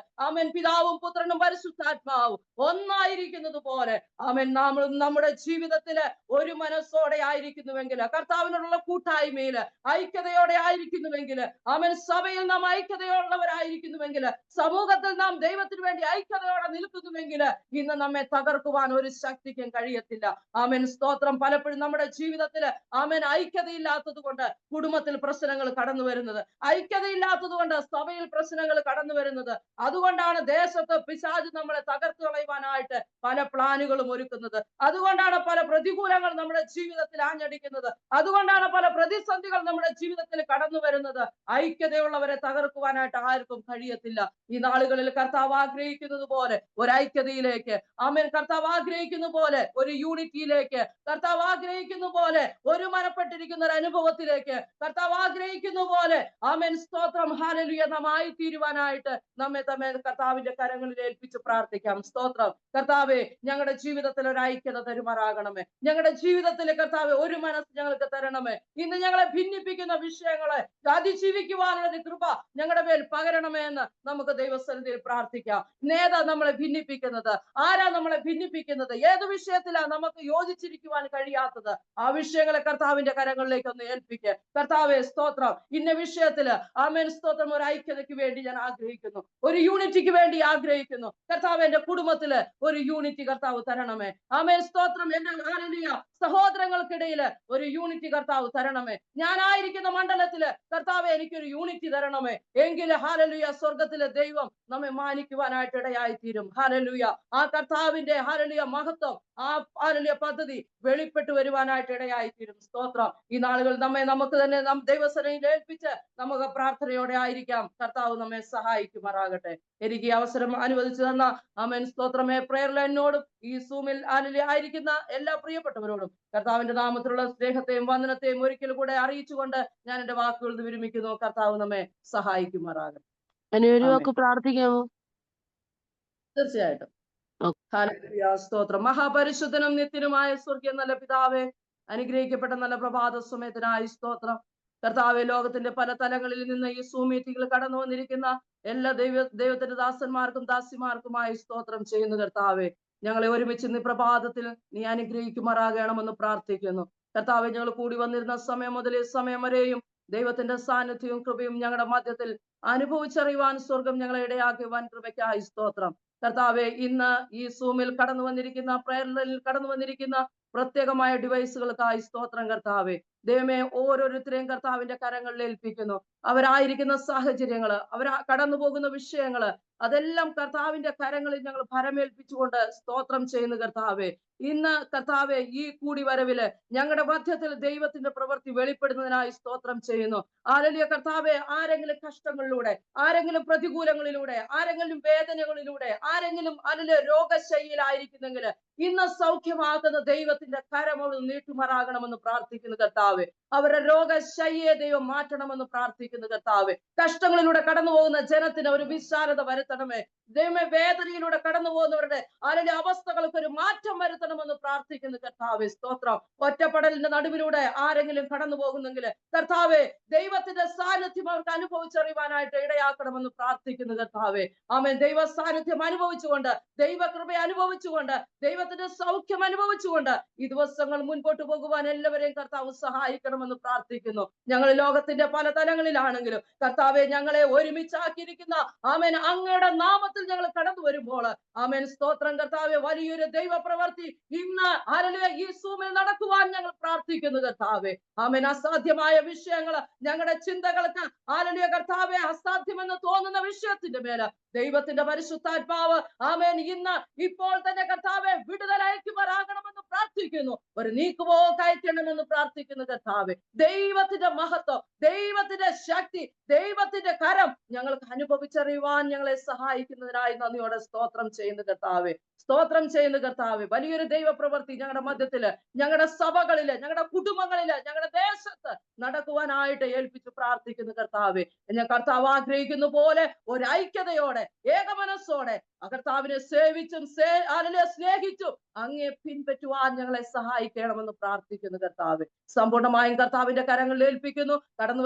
പിതാവും പുത്രനും പരിശുദ്ധാത്മാവും ഒന്നായിരിക്കുന്നത് പോലെ നാം നമ്മുടെ ജീവിതത്തില് ഒരു മനസ്സോടെ ആയിരിക്കുന്നുവെങ്കിൽ, കർത്താവിനോടുള്ള കൂട്ടായ്മയിൽ ഐക്യതയോടെ ആയിരിക്കുന്നുവെങ്കിൽ, സഭയിൽ നാം ഐക്യതയുള്ളവരായിരിക്കുന്നുവെങ്കിൽ, സമൂഹത്തിൽ നാം ദൈവത്തിന് വേണ്ടി ഐക്യതയോടെ നിൽക്കുന്നുവെങ്കിൽ ഇന്ന് നമ്മെ തകർക്കുവാൻ ഒരു ശക്തിക്കും കഴിയത്തില്ല. സ്തോത്രം. പലപ്പോഴും നമ്മുടെ ജീവിതത്തിൽ ഐക്യതയില്ലാത്തത് കൊണ്ട് കുടുംബത്തിൽ പ്രശ്നങ്ങൾ കടന്നു വരുന്നത്, ഐക്യതയില്ലാത്തത് കൊണ്ട് സഭയിൽ പ്രശ്നങ്ങൾ കടന്നു വരുന്നത്. അതുകൊണ്ടാണ് ദേശത്ത് പിശാച് നമ്മളെ തകർത്ത് കളയുവാനായിട്ട് പല പ്ലാനുകളും ഒരുക്കുന്നത്. അതുകൊണ്ടാണ് പല പ്രതികൂലങ്ങൾ നമ്മുടെ ജീവിതത്തിൽ ആഞ്ഞടിക്കുന്നത്. അതുകൊണ്ടാണ് പല പ്രതിസന്ധികൾ നമ്മുടെ ജീവിതത്തിൽ കടന്നു വരുന്നത്. ഐക്യതയുള്ളവരെ തകർക്കുവാനായിട്ട് ആർക്കും കഴിയത്തില്ല. ഈ നാളുകളിൽ കർത്താവ് ആഗ്രഹിക്കുന്നത് പോലെ ഒരു ഐക്യതയിലേക്ക്, കർത്താവ് ആഗ്രഹിക്കുന്ന പോലെ ഒരു യൂണിറ്റിയിലേക്ക്, കർത്താവ് ആഗ്രഹിക്കുന്ന പോലെ ഒരു മനപ്പെട്ടിരിക്കുന്ന ഒരു അനുഭവത്തിലേക്ക്, കർത്താവ് ആഗ്രഹിക്കുന്ന പോലെ സ്തോത്രം, ഹല്ലേലൂയ, നാം ആയിത്തീരുവാനായിട്ട് നമ്മെ കർത്താവിന്റെ കരങ്ങളിൽ ഏൽപ്പിച്ച് പ്രാർത്ഥിക്കാം. സ്തോത്രം. കർത്താവേ, ഞങ്ങളുടെ ജീവിതത്തിൽ ഒരു ഐക്യത തരുമാറാകണമേ. ഞങ്ങളുടെ ജീവിതത്തിൽ കർത്താവെ ഒരു മനസ്സ് ഞങ്ങൾക്ക് തരണമേ. ഇന്ന് ഞങ്ങളെ ഭിന്നിപ്പിക്കുന്ന വിഷയങ്ങളെ അതിജീവിക്കുവാനുള്ള ഒരു കൃപ ഞങ്ങളുടെ മേൽ പകരണമേ എന്ന് നമുക്ക് ദൈവസന്നിധിയിൽ പ്രാർത്ഥിക്കാം. നേതാ നമ്മളെ ഭിന്നിപ്പിക്കുന്നത്? ആരാ നമ്മളെ ഭിന്നിപ്പിക്കുന്നത്? ഏത് വിഷയത്തിലാണ് നമുക്ക് യോജിച്ചിരിക്കുവാൻ കഴിയാത്തത്? ആ വിഷയങ്ങളെ കർത്താവിന്റെ കരങ്ങളിലേക്ക് ഒന്ന് ഏൽപ്പിക്കുക. കർത്താവെ, സ്തോത്രം. ഇന്ന വിഷയത്തില് സ്തോത്രം, ഒരു ഐക്യതയ്ക്ക് വേണ്ടി ഞാൻ ആഗ്രഹിക്കുന്നു, ഒരു യൂണിറ്റിക്ക് വേണ്ടി ആഗ്രഹിക്കുന്നു. കർത്താവ്, എന്റെ കുടുംബത്തില് ഒരു യൂണിറ്റി കർത്താവ് തരണമേ. സ്തോത്രം. എന്റെ സഹോദരങ്ങൾക്കിടയിൽ ഒരു യൂണിറ്റി കർത്താവ് തരണമേ. ഞാനായിരിക്കുന്ന മണ്ഡലത്തില് കർത്താവ് എനിക്കൊരു യൂണിറ്റി തരണമേ. എങ്കിൽ ഹല്ലേലൂയ സ്വർഗത്തിലെ ദൈവം നമ്മെ മാനിക്കുവാനായിട്ട് ഇടയായി തീരും. ഹല്ലേലൂയ. ആ കർത്താവിന്റെ ഹല്ലേലൂയ മഹത്വം, ആ ഹല്ലേലൂയ പദ്ധതി വെളിപ്പെട്ടു വരുവാനായിട്ട് ഇടയായി തീരും. സ്തോത്രം. ഈ നാളുകൾ നമുക്ക് തന്നെ ദൈവസന്നിധിയിൽ ഏൽപ്പിച്ച് നമുക്ക് പ്രാർത്ഥനയോടെ ആയിരിക്കാം. കർത്താവ് നമ്മെ സഹായിക്കുമാറാകട്ടെ. എനിക്ക് ഈ അവസരം അനുവദിച്ചു തന്ന സ്തോത്രമേ പ്രേയർ ലൈനോടും ഈ സൂമിൽ ആയിരിക്കുന്ന എല്ലാ പ്രിയപ്പെട്ടവരോടും കർത്താവിന്റെ നാമത്തിലുള്ള സ്നേഹത്തെയും വന്ദനത്തെയും ഒരിക്കൽ കൂടെ അറിയിച്ചുകൊണ്ട് ഞാൻ എന്റെ വാക്കുകൾ വിരമിക്കുന്നു. കർത്താവ് നമ്മെ സഹായിക്കുമാറാകട്ടെ. ഒരു വാക്ക് പ്രാർത്ഥിക്കാമോ? തീർച്ചയായിട്ടും. ഹല്ലേലൂയ. സ്തോത്രം. മഹാപരിശുദ്ധനും നിത്യനുമായ സ്വർഗീയ നല്ല പിതാവേ, അനുഗ്രഹിക്കപ്പെട്ട നല്ല പ്രഭാത സമയത്തിനായി സ്തോത്രം. കർത്താവെ, ലോകത്തിന്റെ പല തലങ്ങളിൽ നിന്ന് ഈ സൂം മീറ്റിംഗിൽ കടന്നു വന്നിരിക്കുന്ന എല്ലാ ദൈവത്തിന്റെ ദാസന്മാർക്കും ദാസിമാർക്കുമായി സ്തോത്രം ചെയ്യുന്നു. കർത്താവെ, ഞങ്ങളെ ഒരുമിച്ച് ഇന്ന് പ്രഭാതത്തിൽ നീ അനുഗ്രഹിക്കുമാറാകണമെന്ന് പ്രാർത്ഥിക്കുന്നു. കർത്താവെ, ഞങ്ങൾ കൂടി വന്നിരുന്ന സമയം മുതൽ ഈ സമയം വരെയും ദൈവത്തിന്റെ സാന്നിധ്യവും കൃപയും ഞങ്ങളുടെ മധ്യത്തിൽ അനുഭവിച്ചറിയുവാൻ സ്വർഗം ഞങ്ങളെ ഇടയാക്കുവാൻ കൃപയ്ക്കായി സ്തോത്രം. കർത്താവെ, ഇന്ന് ഈ സൂമിൽ കടന്നു വന്നിരിക്കുന്ന പ്രേയറിൽ കടന്നു വന്നിരിക്കുന്ന പ്രത്യേകമായ ഡിവൈസുകൾക്കായി സ്തോത്രം. കർത്താവെ, ദൈവമേ ഓരോരുത്തരെയും കർത്താവിന്റെ കരങ്ങളിൽ ഏൽപ്പിക്കുന്നു. അവരായിരിക്കുന്ന സാഹചര്യങ്ങള്, കടന്നു പോകുന്ന വിഷയങ്ങള്, അതെല്ലാം കർത്താവിന്റെ കരങ്ങളിൽ ഞങ്ങൾ ഭരമേൽപ്പിച്ചുകൊണ്ട് സ്തോത്രം ചെയ്യുന്നു കർത്താവെ. ഇന്ന് കർത്താവെ ഈ കൂടിവരവില് ഞങ്ങളുടെ മധ്യത്തിൽ ദൈവത്തിന്റെ പ്രവൃത്തി വെളിപ്പെടുന്നതിനായി സ്തോത്രം ചെയ്യുന്നു. ഹല്ലേലൂയ കർത്താവെ, ആരെങ്കിലും കഷ്ടങ്ങളിലൂടെ, ആരെങ്കിലും പ്രതികൂലങ്ങളിലൂടെ, ആരെങ്കിലും വേദനകളിലൂടെ, ആരെങ്കിലും അതില് രോഗശൈലിയിലായിരിക്കുന്നെങ്കിൽ ഇന്ന് സൗഖ്യമാകുന്ന ദൈവത്തിന്റെ കരമോട് നീട്ടുമാറാകണമെന്ന് പ്രാർത്ഥിക്കുന്നു കർത്താവെ. അവരുടെ രോഗശയ്യെ ദൈവം മാറ്റണമെന്ന് പ്രാർത്ഥിക്കുന്നു കർത്താവെ. കഷ്ടങ്ങളിലൂടെ കടന്നു പോകുന്ന ജനത്തിന് ഒരു വിശാലത വരുത്തണമേ ദൈവമേ. വേദനയിലൂടെ കടന്നു പോകുന്നവരുടെ അതിന്റെ അവസ്ഥകൾക്ക് ഒരു മാറ്റം വരുത്തണമെന്ന് പ്രാർത്ഥിക്കുന്നു കർത്താവെ. സ്തോത്രം. ഒറ്റപ്പെടലിന്റെ നടുവിലൂടെ ആരെങ്കിലും കടന്നു പോകുന്നെങ്കിൽ കർത്താവെ, ദൈവത്തിന്റെ സാന്നിധ്യം അവർക്ക് അനുഭവിച്ചറിയുവാനായിട്ട് ഇടയാക്കണമെന്ന് പ്രാർത്ഥിക്കുന്നു കർത്താവെ. ആമേൻ. ദൈവ സാന്നിധ്യം അനുഭവിച്ചുകൊണ്ട്, ദൈവകൃപ അനുഭവിച്ചുകൊണ്ട്, ദൈവത്തിന്റെ സൗഖ്യം അനുഭവിച്ചുകൊണ്ട് ഈ ദിവസങ്ങൾ മുൻപോട്ട് പോകുവാൻ എല്ലാവരെയും കർത്താവ് സഹായിക്കണമെന്ന് പ്രാർത്ഥിക്കുന്നു. ഞങ്ങൾ ലോകത്തിന്റെ പല തലങ്ങളിലാണെങ്കിലും കർത്താവെ, ഞങ്ങളെ ഒരുമിച്ചാക്കിയിരിക്കുന്ന ആമേൻ അങ്ങയുടെ നാമത്തിൽ ഞങ്ങൾ കടന്നു വരുമ്പോൾ ആമേൻ സ്തോത്രം കർത്താവെ, വലിയൊരു ദൈവ പ്രവൃത്തി ഇന്ന് ഹല്ലേലൂയ ഈ സൂമിൽ നടക്കുവാൻ ഞങ്ങൾ പ്രാർത്ഥിക്കുന്നു കർത്താവെ. ആമേൻ. അസാധ്യമായ വിഷയങ്ങൾ ഞങ്ങളുടെ ചിന്തകൾക്ക് ഹല്ലേലൂയ കർത്താവെ അസാധ്യമെന്ന് തോന്നുന്ന വിഷയത്തിന്റെ മേല് ദൈവത്തിന്റെ പരിശുദ്ധാത്മാവ് ആമേൻ ഇന്ന് ഇപ്പോൾ തന്നെ കർത്താവെ വിടുതലയക്കുമാറാകണമെന്ന് പ്രാർത്ഥിക്കുന്നു. ഒരു നീക്കുപോക്ക് അയക്കണമെന്ന് പ്രാർത്ഥിക്കുന്നു കർത്താവെ. ദൈവത്തിന്റെ മഹത്വം, ദൈവത്തിന്റെ ശക്തി, ദൈവത്തിന്റെ കരം ഞങ്ങൾക്ക് അനുഭവിച്ചറിയുവാൻ ഞങ്ങളെ സഹായിക്കുന്നതിനായി നന്ദിയോടെ സ്തോത്രം ചെയ്യുന്നു കർത്താവെ. സ്തോത്രം ചെയ്യുന്നു കർത്താവെ. വലിയൊരു ദൈവ പ്രവൃത്തി ഞങ്ങളുടെ മധ്യത്തില്, ഞങ്ങളുടെ സഭകളില്, ഞങ്ങളുടെ കുടുംബങ്ങളില്, ഞങ്ങളുടെ ദേശത്ത് നടക്കുവാനായിട്ട് ഏൽപ്പിച്ച് പ്രാർത്ഥിക്കുന്നു കർത്താവെ. ഞാൻ കർത്താവ് ആഗ്രഹിക്കുന്ന പോലെ ഒരു ഐക്യതയോടെ, ഏകമനസ്സോടെ കർത്താവിനെ സേവിച്ചും സ്നേഹിച്ചും അങ്ങേ പിൻപറ്റുവാൻ ഞങ്ങളെ സഹായിക്കണമെന്ന് പ്രാർത്ഥിക്കുന്നു കർത്താവ്. സമ്പൂർണ്ണമായും കർത്താവിന്റെ കരങ്ങളിൽ ഏൽപ്പിക്കുന്നു. കടന്നു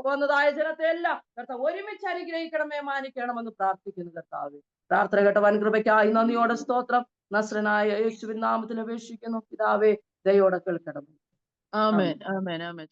വന്നതായ ജനത്തെ എല്ലാം കർത്താവ് ഒരുമിച്ച് അനുഗ്രഹിക്കണമേ, മാനിക്കണമെന്ന് പ്രാർത്ഥിക്കുന്നു കർത്താവ്. പ്രാർത്ഥന കേട്ട വൻകൃപയ്ക്കായി നന്ദിയോടെ സ്തോത്രം. നസ്രനായ യേശുവിൻ നാമത്തിൽ അപേക്ഷിക്കുന്നു പിതാവേ, ദയോടെ കേൾക്കണം. ആമേൻ ആമേൻ ആമേൻ.